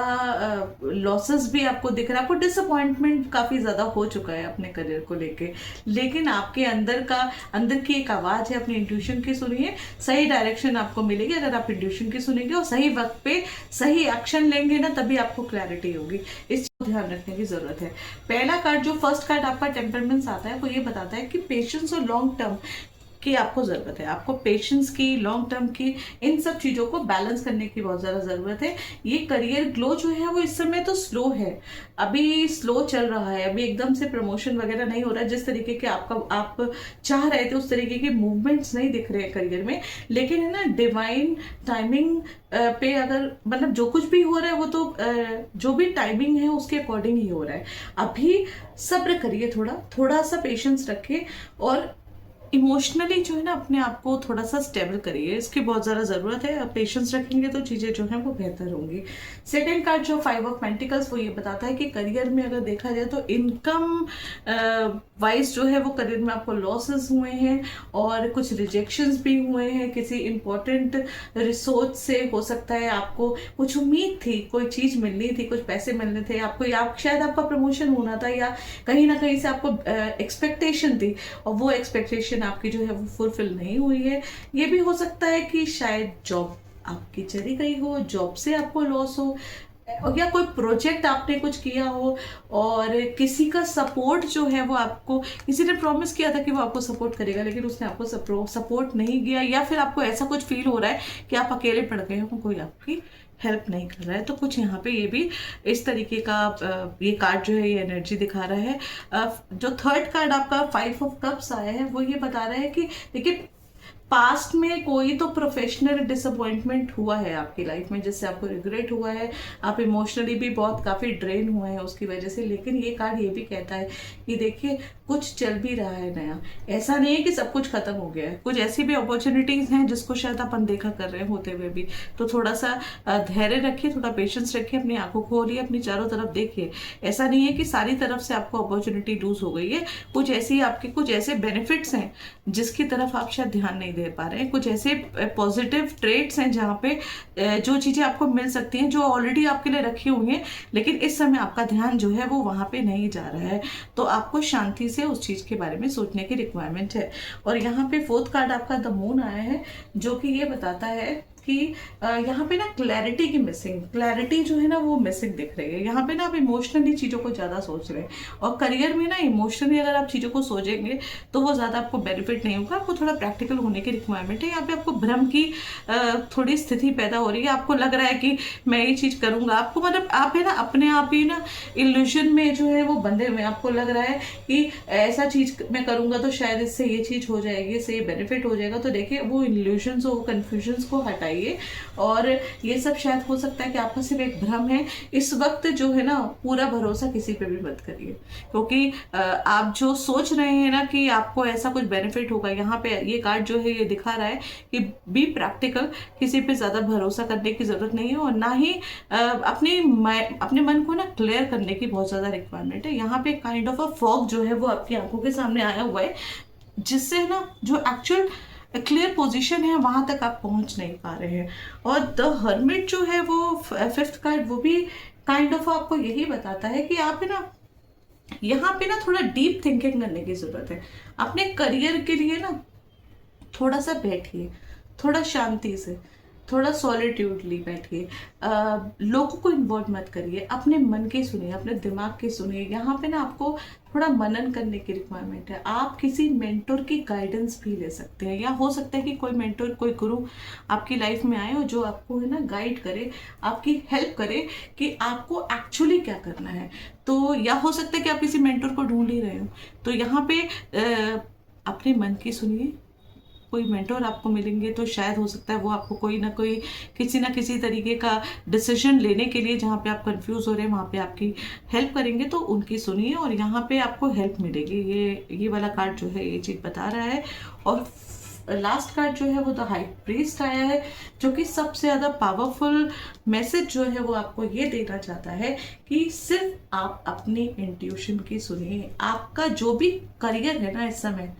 लॉसेस भी आपको दिख रहा है। आपको डिसअपॉइंटमेंट काफ़ी ज़्यादा हो चुका है अपने करियर को लेके, लेकिन आपके अंदर की एक आवाज़ है, अपनी इंट्यूशन की सुनिए, सही डायरेक्शन आपको मिलेगी। अगर आप इंट्यूशन की सुनेंगे और सही वक्त पे सही एक्शन लेंगे ना, तभी आपको क्लैरिटी होगी। इस चीज़ को ध्यान रखने की ज़रूरत है। पहला कार्ड जो फर्स्ट कार्ड आपका टेम्परमेंट्स आता है, वो ये बताता है कि पेशेंस और लॉन्ग टर्म की आपको ज़रूरत है। आपको पेशेंस की, लॉन्ग टर्म की, इन सब चीज़ों को बैलेंस करने की बहुत ज़्यादा ज़रूरत है। ये करियर ग्लो जो है वो इस समय तो स्लो है, अभी स्लो चल रहा है, अभी एकदम से प्रमोशन वगैरह नहीं हो रहा है। जिस तरीके के आप चाह रहे थे उस तरीके के मूवमेंट्स नहीं दिख रहे हैं करियर में, लेकिन है ना डिवाइन टाइमिंग पे अगर मतलब जो कुछ भी हो रहा है वो तो जो भी टाइमिंग है उसके अकॉर्डिंग ही हो रहा है। अभी सब्र करिए, थोड़ा सा पेशेंस रखिए, और इमोशनली जो है ना अपने आप को थोड़ा सा स्टेबल करिए, इसकी बहुत ज़्यादा ज़रूरत है। अब पेशेंस रखेंगे तो चीज़ें जो हैं वो बेहतर होंगी। सेकंड कार्ड जो 5 ऑफ पेंटिकल्स, वो ये बताता है कि करियर में अगर देखा जाए तो इनकम वाइज जो है वो करियर में आपको लॉसेस हुए हैं, और कुछ रिजेक्शंस भी हुए हैं किसी इंपॉर्टेंट रिसोर्स से। हो सकता है आपको कुछ उम्मीद थी, कोई चीज़ मिलनी थी, कुछ पैसे मिलने थे आपको, या शायद आपका प्रमोशन होना था, या कहीं ना कहीं से आपको एक्सपेक्टेशन थी, और वो एक्सपेक्टेशन आपकी जो है वो फुलफिल नहीं हुई है। ये भी हो सकता है कि शायद जॉब आपकी चली गई हो, जॉब से आपको लॉस हो, या कोई प्रोजेक्ट आपने कुछ किया हो और किसी का सपोर्ट जो है वो आपको, किसी ने प्रॉमिस किया था कि वो आपको सपोर्ट करेगा लेकिन उसने आपको सपोर्ट नहीं किया, या फिर आपको ऐसा कुछ फील हो रहा है कि आप अकेले पड़ गए हो, कोई आपकी हेल्प नहीं कर रहा है। तो कुछ यहाँ पे ये भी इस तरीके का ये कार्ड जो है ये एनर्जी दिखा रहा है। जो थर्ड कार्ड आपका 5 ऑफ कप्स आया है वो ये बता रहा है कि देखिए पास्ट में कोई तो प्रोफेशनल डिसअपॉइंटमेंट हुआ है आपकी लाइफ में, जिससे आपको रिग्रेट हुआ है, आप इमोशनली भी बहुत काफ़ी ड्रेन हुए हैं उसकी वजह से। लेकिन ये कार्ड ये भी कहता है कि देखिए कुछ चल भी रहा है नया, ऐसा नहीं है कि सब कुछ खत्म हो गया है, कुछ ऐसी भी अपॉर्चुनिटीज हैं जिसको शायद अपन देखा कर रहे हैं होते हुए भी। तो थोड़ा सा धैर्य रखिए, थोड़ा पेशेंस रखिए, अपनी आंखों खोलिए, अपनी चारों तरफ देखिए। ऐसा नहीं है कि सारी तरफ से आपको अपॉर्चुनिटी लूज हो गई है, कुछ ऐसी आपके कुछ ऐसे बेनिफिट्स हैं जिसकी तरफ आप शायद ध्यान नहीं दे पा रहे हैं, कुछ ऐसे पॉजिटिव ट्रेट्स हैं जहाँ पे जो चीजें आपको मिल सकती हैं जो ऑलरेडी आपके लिए रखी हुई हैं, लेकिन इस समय आपका ध्यान जो है वो वहां पे नहीं जा रहा है। तो आपको शांति से उस चीज के बारे में सोचने की रिक्वायरमेंट है। और यहाँ पे फोर्थ कार्ड आपका द मून आया है, जो कि ये बताता है कि यहाँ पे ना क्लैरिटी की मिसिंग, क्लैरिटी जो है ना वो मिसिंग दिख रही है। यहाँ पे ना आप इमोशनली चीज़ों को ज़्यादा सोच रहे हैं, और करियर में ना इमोशनली अगर आप चीज़ों को सोचेंगे तो वो ज़्यादा आपको बेनिफिट नहीं होगा, आपको थोड़ा प्रैक्टिकल होने की रिक्वायरमेंट है। यहाँ पे आपको भ्रम की थोड़ी स्थिति पैदा हो रही है, आपको लग रहा है कि मैं ये चीज़ करूँगा, आपको मतलब आप है ना अपने आप ही ना इल्यूजन में जो है वो बंधे हुए, आपको लग रहा है कि ऐसा चीज़ मैं करूँगा तो शायद इससे ये चीज़ हो जाएगी, इससे ये बेनिफिट हो जाएगा। तो देखिए वो इल्यूजन्स वो कन्फ्यूजन्स को हटाइए, और ये सब शायद हो सकता है कि आपका सिर्फ एक भ्रम है। इस वक्त जो है ना पूरा भरोसा किसी पे भी मत करिए, क्योंकि आप जो सोच रहे हैं ना कि आपको ऐसा कुछ बेनिफिट होगा, यहाँ पे ये कार्ड जो है ये दिखा रहा है कि बी प्रैक्टिकल, किसी पे ज्यादा भरोसा करने की जरूरत नहीं है, और ना ही अपने मन को ना क्लियर करने की बहुत ज्यादा रिक्वायरमेंट है। यहाँ पे काइंड ऑफ अ फॉग जो है वो आपकी आंखों के सामने आया हुआ है, जिससे ना जो एक्चुअल क्लियर पोजीशन है वहां तक आप पहुंच नहीं पा रहे हैं। और द हर्मिट जो है वो फिफ्थ कार्ड वो भी काइंड ऑफ आपको यही बताता है कि आप है ना यहाँ पे ना थोड़ा डीप थिंकिंग करने की जरूरत है। अपने करियर के लिए ना थोड़ा सा बैठिए, थोड़ा शांति से, थोड़ा सॉलिट्यूडली बैठिए, लोगों को इन्वॉल्व मत करिए, अपने मन की सुनिए, अपने दिमाग की सुनिए। यहाँ पे ना आपको थोड़ा मनन करने की रिक्वायरमेंट है। आप किसी मेंटोर की गाइडेंस भी ले सकते हैं, या हो सकता है कि कोई मेंटोर, कोई गुरु आपकी लाइफ में आए और जो आपको है ना गाइड करे, आपकी हेल्प करे कि आपको एक्चुअली क्या करना है। तो या हो सकता है कि आप किसी मेंटोर को ढूंढ ही रहे हो, तो यहाँ पे अपने मन की सुनिए। कोई मेंटोर आपको मिलेंगे तो शायद हो सकता है वो आपको कोई ना कोई किसी ना किसी तरीके का डिसीजन लेने के लिए, जहाँ पे आप कंफ्यूज हो रहे हैं वहाँ पे आपकी हेल्प करेंगे, तो उनकी सुनिए और यहाँ पे आपको हेल्प मिलेगी। ये वाला कार्ड जो है ये चीज़ बता रहा है। और लास्ट कार्ड जो है वो द हाई प्रीस्ट आया है, जो कि सबसे ज़्यादा पावरफुल मैसेज जो है वो आपको ये देना चाहता है कि सिर्फ आप अपनी इंट्यूशन की सुनिए। आपका जो भी करियर है ना इस समय,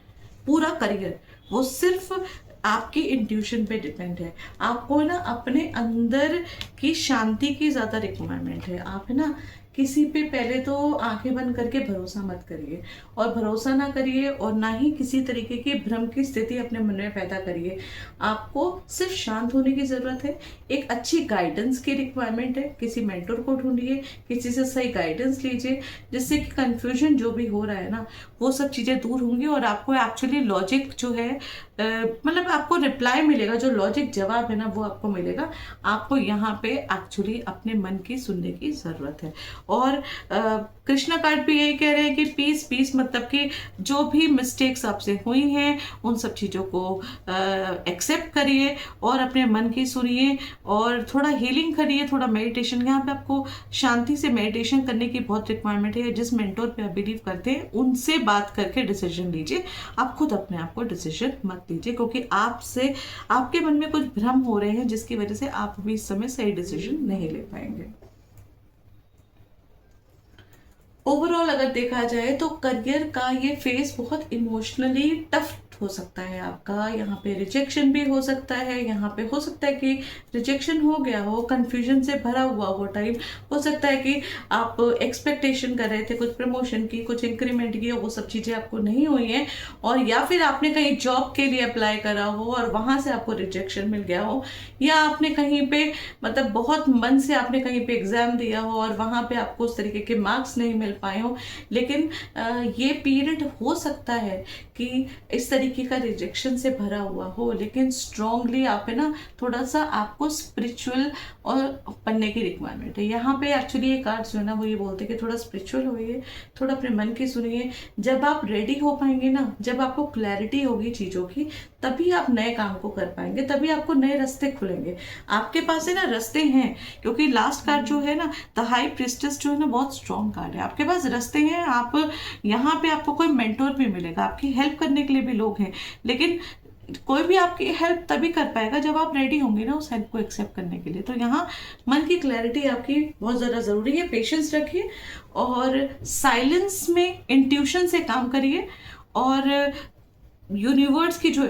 पूरा करियर वो सिर्फ आपकी इंट्यूशन पे डिपेंड है। आपको ना अपने अंदर की शांति की ज़्यादा रिक्वायरमेंट है। आप है ना किसी पे पहले तो आंखें बंद करके भरोसा मत करिए, और भरोसा ना करिए, और ना ही किसी तरीके की भ्रम की स्थिति अपने मन में पैदा करिए। आपको सिर्फ शांत होने की ज़रूरत है, एक अच्छी गाइडेंस की रिक्वायरमेंट है। किसी मेंटर को ढूंढिए, किसी से सही गाइडेंस लीजिए, जिससे कि कंफ्यूजन जो भी हो रहा है ना वो सब चीज़ें दूर होंगी, और आपको एक्चुअली लॉजिक जो है मतलब आपको रिप्लाई मिलेगा, जो लॉजिक जवाब है ना वो आपको मिलेगा। आपको यहाँ पे एक्चुअली अपने मन की सुनने की ज़रूरत है। और कृष्णा कार्ड भी यही कह रहे हैं कि पीस पीस, मतलब कि जो भी मिस्टेक्स आपसे हुई हैं उन सब चीज़ों को एक्सेप्ट करिए और अपने मन की सुनिए, और थोड़ा हीलिंग करिए, थोड़ा मेडिटेशन। यहाँ पे आपको शांति से मेडिटेशन करने की बहुत रिक्वायरमेंट है। जिस मेंटोर पे आप बिलीव करते हैं उनसे बात करके डिसीजन लीजिए, आप खुद अपने आप को डिसीजन मत लीजिए, क्योंकि आपसे आपके मन में कुछ भ्रम हो रहे हैं जिसकी वजह से आप भी इस समय सही डिसीजन नहीं ले पाएंगे। ओवरऑल अगर देखा जाए तो करियर का ये फेज बहुत इमोशनली टफ हो सकता है आपका, यहाँ पे रिजेक्शन भी हो सकता है, यहाँ पे हो सकता है कि रिजेक्शन हो गया हो, कंफ्यूजन से भरा हुआ हो टाइम, हो सकता है कि आप एक्सपेक्टेशन कर रहे थे कुछ प्रमोशन की, कुछ इंक्रीमेंट की, वो सब चीज़ें आपको नहीं हुई हैं, और या फिर आपने कहीं जॉब के लिए अप्लाई करा हो और वहाँ से आपको रिजेक्शन मिल गया हो, या आपने कहीं पे मतलब बहुत मन से आपने कहीं पे एग्ज़ाम दिया हो और वहाँ पे आपको उस तरीके के मार्क्स नहीं मिल पाए हो, लेकिन ये पीरियड हो सकता है कि इस तरीके का रिजेक्शन से भरा हुआ हो, लेकिन स्ट्रांगली आप है ना थोड़ा सा आपको स्पिरिचुअल और पढ़ने की रिक्वायरमेंट है। यहाँ पे एक्चुअली ये कार्ड जो है ना वो ये बोलते हैं कि थोड़ा स्पिरिचुअल होइए, थोड़ा अपने मन की सुनिए। जब आप रेडी हो पाएंगे ना, जब आपको क्लैरिटी होगी चीज़ों की, तभी आप नए काम को कर पाएंगे, तभी आपको नए रास्ते खुलेंगे। आपके पास है ना रास्ते हैं, क्योंकि लास्ट कार्ड जो है ना द हाई प्रिस्टेस जो है ना बहुत स्ट्रॉन्ग कार्ड है। आपके पास रास्ते हैं, आप यहाँ पे आपको कोई मेंटोर भी मिलेगा, आपकी हेल्प करने के लिए भी लोग हैं, लेकिन कोई भी आपकी हेल्प तभी कर पाएगा जब आप रेडी होंगे ना उस हेल्प को एक्सेप्ट करने के लिए। तो यहाँ मन की क्लैरिटी आपकी बहुत ज़्यादा ज़रूरी है। पेशेंस रखिए और साइलेंस में इंट्यूशन से काम करिए, और यूनिवर्स की जो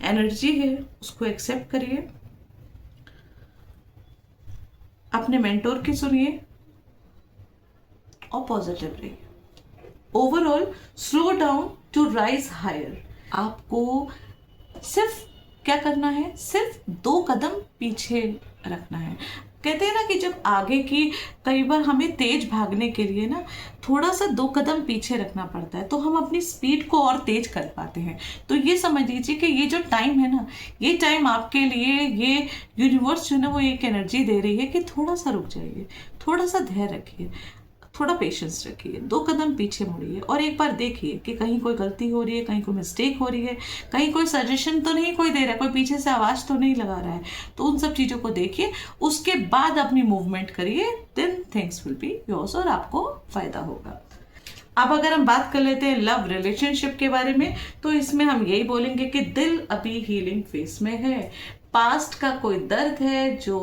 एनर्जी है उसको एक्सेप्ट करिए, अपने मेंटोर की सुनिए और पॉजिटिव रहिए। Overall slow down to rise higher. आपको सिर्फ क्या करना है, सिर्फ 2 कदम पीछे रखना है। कहते हैं ना कि जब आगे की, कई बार हमें तेज भागने के लिए ना थोड़ा सा 2 कदम पीछे रखना पड़ता है, तो हम अपनी स्पीड को और तेज कर पाते हैं। तो ये समझ लीजिए कि ये जो टाइम है ना, ये टाइम आपके लिए, ये यूनिवर्स जो है ना वो एक एनर्जी दे रही है कि थोड़ा सा रुक जाइए, थोड़ा सा धैर्य रखिए, थोड़ा पेशेंस रखिए, 2 कदम पीछे मुड़िए और एक बार देखिए कि कहीं कोई गलती हो रही है, कहीं कोई मिस्टेक हो रही है, कहीं कोई सजेशन तो नहीं कोई दे रहा है, कोई पीछे से आवाज़ तो नहीं लगा रहा है। तो उन सब चीज़ों को देखिए, उसके बाद अपनी मूवमेंट करिए, then things will be yours और आपको फ़ायदा होगा। अब अगर हम बात कर लेते हैं लव रिलेशनशिप के बारे में, तो इसमें हम यही बोलेंगे कि दिल अभी हीलिंग फेस में है। पास्ट का कोई दर्द है जो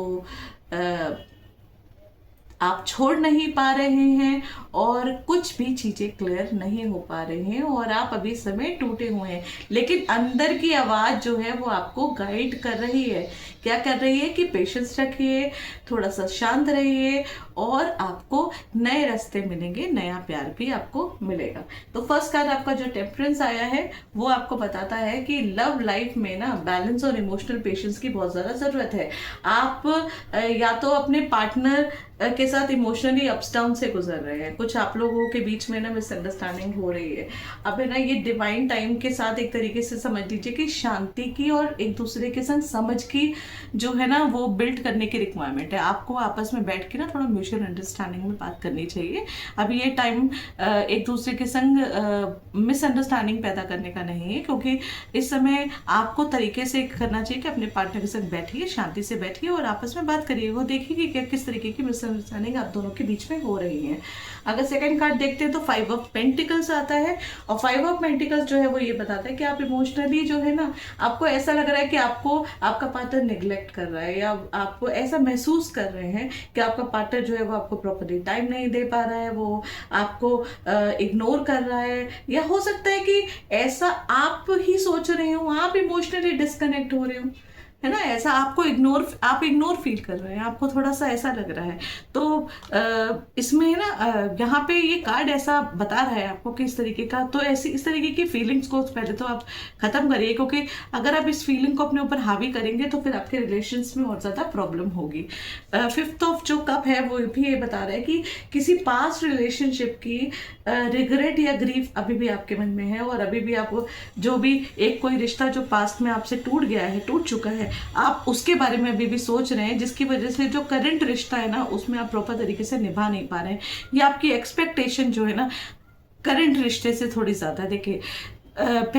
आप छोड़ नहीं पा रहे हैं, और कुछ भी चीज़ें क्लियर नहीं हो पा रहे हैं, और आप अभी समय टूटे हुए हैं, लेकिन अंदर की आवाज़ जो है वो आपको गाइड कर रही है। क्या कर रही है कि पेशेंस रखिए, थोड़ा सा शांत रहिए, और आपको नए रास्ते मिलेंगे, नया प्यार भी आपको मिलेगा। तो फर्स्ट कार्ड आपका जो टेम्परेंस आया है वो आपको बताता है कि लव लाइफ में ना बैलेंस और इमोशनल पेशेंस की बहुत ज़्यादा ज़रूरत है। आप या तो अपने पार्टनर के साथ इमोशनली अप्स डाउन से गुजर रहे हैं, कुछ आप लोगों के बीच में ना मिसअंडरस्टैंडिंग हो रही है। अब है ना ये डिवाइन टाइम के साथ एक तरीके से समझ लीजिए कि शांति की और एक दूसरे के संग समझ की जो है ना वो बिल्ड करने की रिक्वायरमेंट है। आपको आपस में बैठ के ना थोड़ा म्यूचुअल अंडरस्टैंडिंग में बात करनी चाहिए। अभी ये टाइम एक दूसरे के संग मिसअंडरस्टैंडिंग पैदा करने का नहीं है, क्योंकि इस समय आपको तरीके से करना चाहिए कि अपने पार्टनर के साथ बैठिए, शांति से बैठिए और आपस में बात करिए, वो देखिए कि क्या किस तरीके की मिसअंडरस्टैंडिंग आप दोनों के बीच में हो रही है। अगर सेकंड कार्ड देखते हैं तो 5 ऑफ पेंटिकल्स आता है, और 5 ऑफ पेंटिकल्स जो है वो ये बताता है कि आप इमोशनली जो है ना, आपको ऐसा लग रहा है कि आपको आपका पार्टनर निगलेक्ट कर रहा है, या आपको ऐसा महसूस कर रहे हैं कि आपका पार्टनर जो है वो आपको प्रॉपर्ली टाइम नहीं दे पा रहा है, वो आपको इग्नोर कर रहा है, या हो सकता है कि ऐसा आप ही सोच रहे हो, आप इमोशनली डिस्कनेक्ट हो रहे हो, है ना, ऐसा आपको आप इग्नोर फील कर रहे हैं, आपको थोड़ा सा ऐसा लग रहा है। तो इसमें है ना यहाँ पे ये कार्ड ऐसा बता रहा है आपको कि इस तरीके का, तो ऐसी इस तरीके की फीलिंग्स को पहले तो आप खत्म करिए, क्योंकि अगर आप इस फीलिंग को अपने ऊपर हावी करेंगे तो फिर आपके रिलेशंस में और ज़्यादा प्रॉब्लम होगी। 5th ऑफ जो कप है वो भी ये बता रहा है कि किसी पास्ट रिलेशनशिप की रिग्रेट या ग्रीफ अभी भी आपके मन में है, और अभी भी आप जो भी एक कोई रिश्ता जो पास्ट में आपसे टूट गया है, टूट चुका है, आप उसके बारे में अभी भी सोच रहे हैं, जिसकी वजह से जो करंट रिश्ता है ना उसमें आप प्रॉपर तरीके से निभा नहीं पा रहे हैं, या आपकी एक्सपेक्टेशन जो है ना करंट रिश्ते से थोड़ी ज़्यादा। देखिए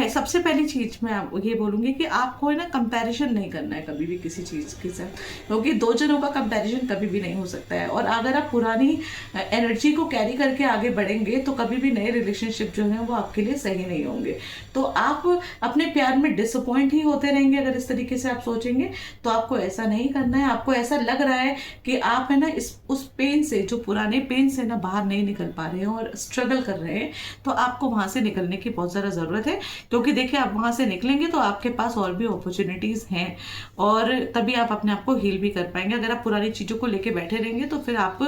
सबसे पहली चीज मैं ये बोलूंगी कि आपको है ना कंपैरिजन नहीं करना है कभी भी किसी चीज के साथ, क्योंकि 2 जनों का कंपैरिजन कभी भी नहीं हो सकता है, और अगर आप पुरानी एनर्जी को कैरी करके आगे बढ़ेंगे तो कभी भी नए रिलेशनशिप जो है वो आपके लिए सही नहीं होंगे। तो आप अपने प्यार में डिसअपॉइंट ही होते रहेंगे अगर इस तरीके से आप सोचेंगे। तो आपको ऐसा नहीं करना है। आपको ऐसा लग रहा है कि आप है ना उस पेन से, जो पुराने पेन से ना बाहर नहीं निकल पा रहे हैं और स्ट्रगल कर रहे हैं, तो आपको वहां से निकलने की बहुत ज़्यादा ज़रूरत है। है, क्योंकि देखिए आप वहां से निकलेंगे तो आपके पास और भी अपॉर्चुनिटीज हैं और तभी आप अपने आप को हील भी कर पाएंगे। अगर आप पुरानी चीजों को लेके बैठे रहेंगे तो फिर आप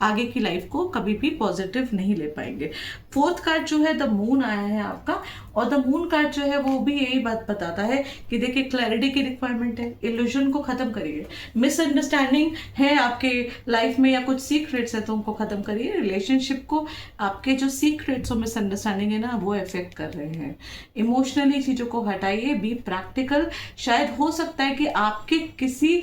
आगे की लाइफ को कभी भी पॉजिटिव नहीं ले पाएंगे। फोर्थ कार्ड जो है द मून आया है आपका, और द मून कार्ड जो है वो भी यही बात बताता है कि देखिए क्लैरिटी की रिक्वायरमेंट है, इल्यूजन को खत्म करिए, मिसअंडरस्टैंडिंग है आपके लाइफ में या कुछ सीक्रेट्स है तो उनको खत्म करिए। रिलेशनशिप को आपके जो सीक्रेट्स और मिसअंडरस्टैंडिंग है ना वो इफेक्ट कर रहे हैं। इमोशनली चीजों को हटाइए, बी प्रैक्टिकल। शायद हो सकता है कि आपके किसी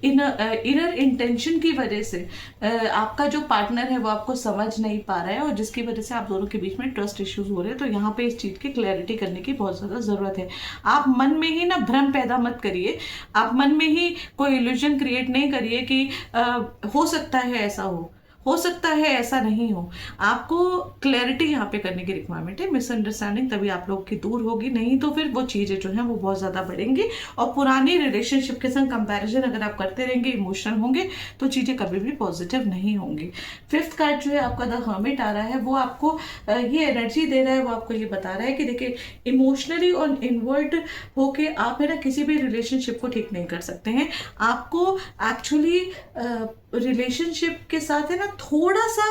इनर इंटेंशन की वजह से आपका जो पार्टनर है वो आपको समझ नहीं पा रहा है और जिसकी वजह से आप दोनों के बीच में ट्रस्ट इश्यूज हो रहे हैं। तो यहाँ पे इस चीज की क्लैरिटी करने की बहुत ज्यादा जरूरत है। आप मन में ही ना भ्रम पैदा मत करिए, आप मन में ही कोई इल्यूजन क्रिएट नहीं करिए कि हो सकता है ऐसा हो सकता है ऐसा नहीं हो। आपको क्लैरिटी यहाँ पे करने की रिक्वायरमेंट है। मिसअंडरस्टैंडिंग तभी आप लोग की दूर होगी, नहीं तो फिर वो चीजें जो है वो बहुत ज्यादा बढ़ेंगी और पुरानी रिलेशनशिप के संग कंपैरिजन अगर आप करते रहेंगे, इमोशनल होंगे तो चीजें कभी भी पॉजिटिव नहीं होंगी। फिफ्थ कार्ड जो है आपका द हर्मिट आ रहा है, वो आपको ये एनर्जी दे रहा है, वो आपको ये बता रहा है कि देखिए इमोशनली और इनवर्ट होके आप है ना किसी भी रिलेशनशिप को ठीक नहीं कर सकते हैं। आपको एक्चुअली रिलेशनशिप के साथ है ना थोड़ा सा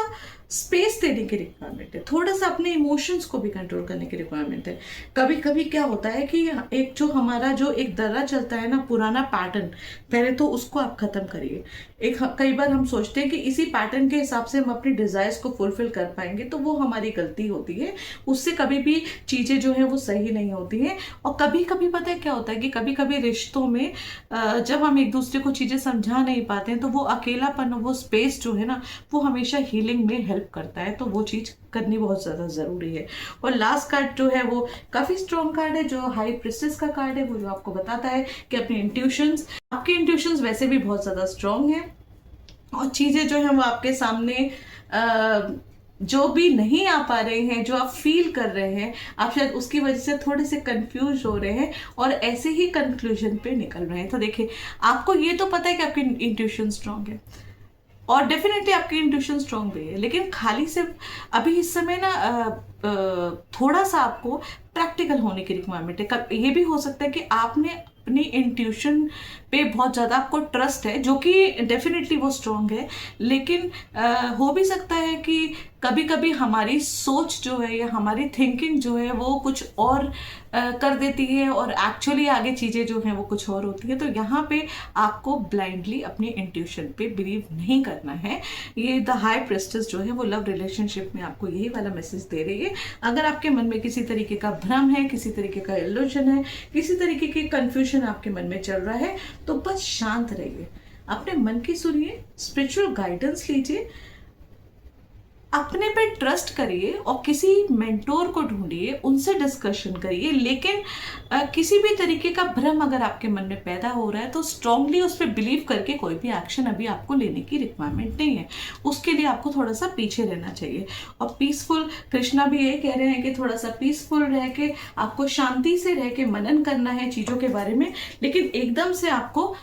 स्पेस देने की रिक्वायरमेंट है, थोड़ा सा अपने इमोशंस को भी कंट्रोल करने की रिक्वायरमेंट है। कभी कभी क्या होता है कि एक जो हमारा जो एक दर्रा चलता है ना पुराना पैटर्न, पहले तो उसको आप खत्म करिए। कई बार हम सोचते हैं कि इसी पैटर्न के हिसाब से हम अपनी डिजायर्स को फुलफिल कर पाएंगे, तो वो हमारी गलती होती है। उससे कभी भी चीजें जो है वो सही नहीं होती हैं। और कभी कभी पता है क्या होता है कि कभी कभी रिश्तों में जब हम एक दूसरे को चीजें समझा नहीं पाते हैं तो वो अकेलापन, वो स्पेस जो है ना वो हमेशा हीलिंग में हेल्प करता है, तो वो चीज करनी बहुत ज्यादा जरूरी है। और लास्ट कार्ड जो है वो काफी स्ट्रॉन्ग कार्ड है, जो हाई प्रिस्टेस का कार्ड है, वो जो आपको बताता है कि अपने इंट्यूशंस, आपके इंट्यूशंस वैसे भी बहुत ज्यादा स्ट्रॉन्ग है और चीजें जो है वो आपके सामने जो भी नहीं आ पा रहे हैं, जो आप फील कर रहे हैं, आप शायद उसकी वजह से थोड़े से कंफ्यूज हो रहे हैं और ऐसे ही कंक्लूजन पे निकल रहे हैं। तो देखिए आपको ये तो पता है कि आपकी इंट्यूशन स्ट्रांग है और डेफिनेटली आपकी इंट्यूशन स्ट्रांग भी है, लेकिन खाली सिर्फ अभी इस समय ना थोड़ा सा आपको प्रैक्टिकल होने की रिक्वायरमेंट है। ये भी हो सकता है कि आपने अपनी इंट्यूशन पे बहुत ज़्यादा आपको ट्रस्ट है, जो कि डेफिनेटली वो स्ट्रांग है, लेकिन हो भी सकता है कि कभी कभी हमारी सोच जो है या हमारी थिंकिंग जो है वो कुछ और कर देती है और एक्चुअली आगे चीज़ें जो हैं वो कुछ और होती है। तो यहाँ पे आपको ब्लाइंडली अपनी इंट्यूशन पे बिलीव नहीं करना है। ये द हाई प्रेस्टिस जो है वो लव रिलेशनशिप में आपको यही वाला मैसेज दे रही है। अगर आपके मन में किसी तरीके का भ्रम है, किसी तरीके का इल्यूजन है, किसी तरीके की कंफ्यूजन आपके मन में चल रहा है, तो बस शांत रहिए, अपने मन की सुनिए, स्पिरिचुअल गाइडेंस लीजिए, अपने पे ट्रस्ट करिए और किसी मेंटोर को ढूंढिए, उनसे डिस्कशन करिए। लेकिन किसी भी तरीके का भ्रम अगर आपके मन में पैदा हो रहा है तो स्ट्रांगली उस पर बिलीव करके कोई भी एक्शन अभी आपको लेने की रिक्वायरमेंट नहीं है। उसके लिए आपको थोड़ा सा पीछे रहना चाहिए और पीसफुल, कृष्णा भी ये कह रहे हैं कि थोड़ा सा पीसफुल रह के आपको शांति से रह के मनन करना है चीज़ों के बारे में, लेकिन एकदम से आपको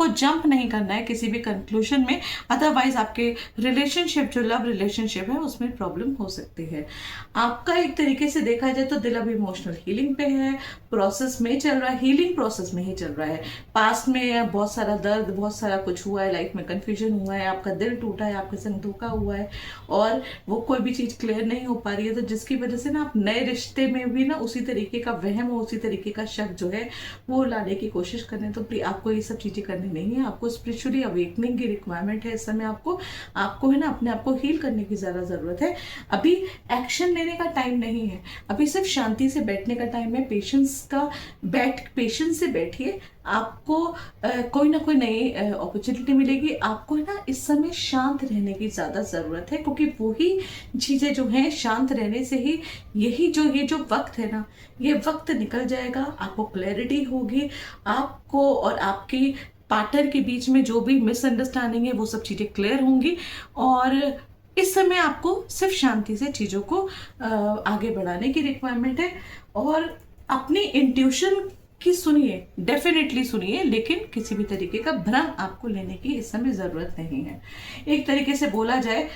जंप नहीं करना है किसी भी कंक्लूजन में, अदरवाइज आपके रिलेशनशिप जो लव रिलेशनशिप है उसमें प्रॉब्लम हो सकती है। आपका एक तरीके से देखा जाए तो दिल अभी इमोशनल हीलिंग पे है, प्रोसेस में चल रहा है, हीलिंग प्रोसेस में ही चल रहा है। पास्ट में बहुत सारा दर्द, बहुत सारा कुछ हुआ है, लाइफ में कंफ्यूजन हुआ है, आपका दिल टूटा है, आपके संग धोखा हुआ है और वो कोई भी चीज़ क्लियर नहीं हो पा रही है, तो जिसकी वजह से ना आप नए रिश्ते में भी ना उसी तरीके का वहम और उसी तरीके का शक जो है वो लाने की कोशिश करें। तो आपको ये सब चीजें करनी नहीं है, आपको स्पिरिचुअली अवेकनिंग की रिक्वायरमेंट है। इस समय आपको है ना अपने आप को हील करने की ज्यादा जरूरत है। अभी एक्शन लेने का टाइम नहीं है, अभी सिर्फ शांति से बैठने का टाइम है। पेशेंस से बैठिए, आपको कोई ना कोई नई अपॉर्चुनिटी मिलेगी। आपको है ना इस समय शांत रहने की ज्यादा जरूरत है, क्योंकि वही चीजें जो हैं शांत रहने से ही ये जो वक्त है ना, ये वक्त निकल जाएगा, आपको क्लैरिटी होगी, आपको और आपकी पार्टनर के बीच में जो भी मिसअंडरस्टैंडिंग है वो सब चीजें क्लियर होंगी और इस समय आपको सिर्फ शांति से चीजों को आगे बढ़ाने की रिक्वायरमेंट है। और अपनी इंट्यूशन की सुनिए, डेफिनेटली सुनिए, लेकिन किसी भी तरीके का भ्रम आपको लेने की इस समय जरूरत नहीं है। एक तरीके से बोला जाए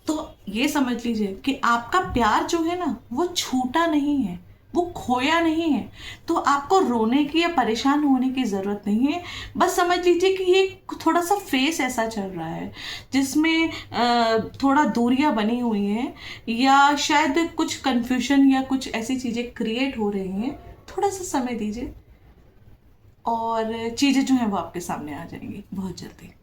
तो ये समझ लीजिए कि आपका प्यार जो है ना वो छूटा नहीं है, वो खोया नहीं है। तो आपको रोने की या परेशान होने की ज़रूरत नहीं है। बस समझ लीजिए कि ये थोड़ा सा फेस ऐसा चल रहा है जिसमें थोड़ा दूरियां बनी हुई हैं, या शायद कुछ कंफ्यूजन या कुछ ऐसी चीज़ें क्रिएट हो रही हैं। थोड़ा सा समय दीजिए और चीज़ें जो हैं वो आपके सामने आ जाएंगी बहुत जल्दी।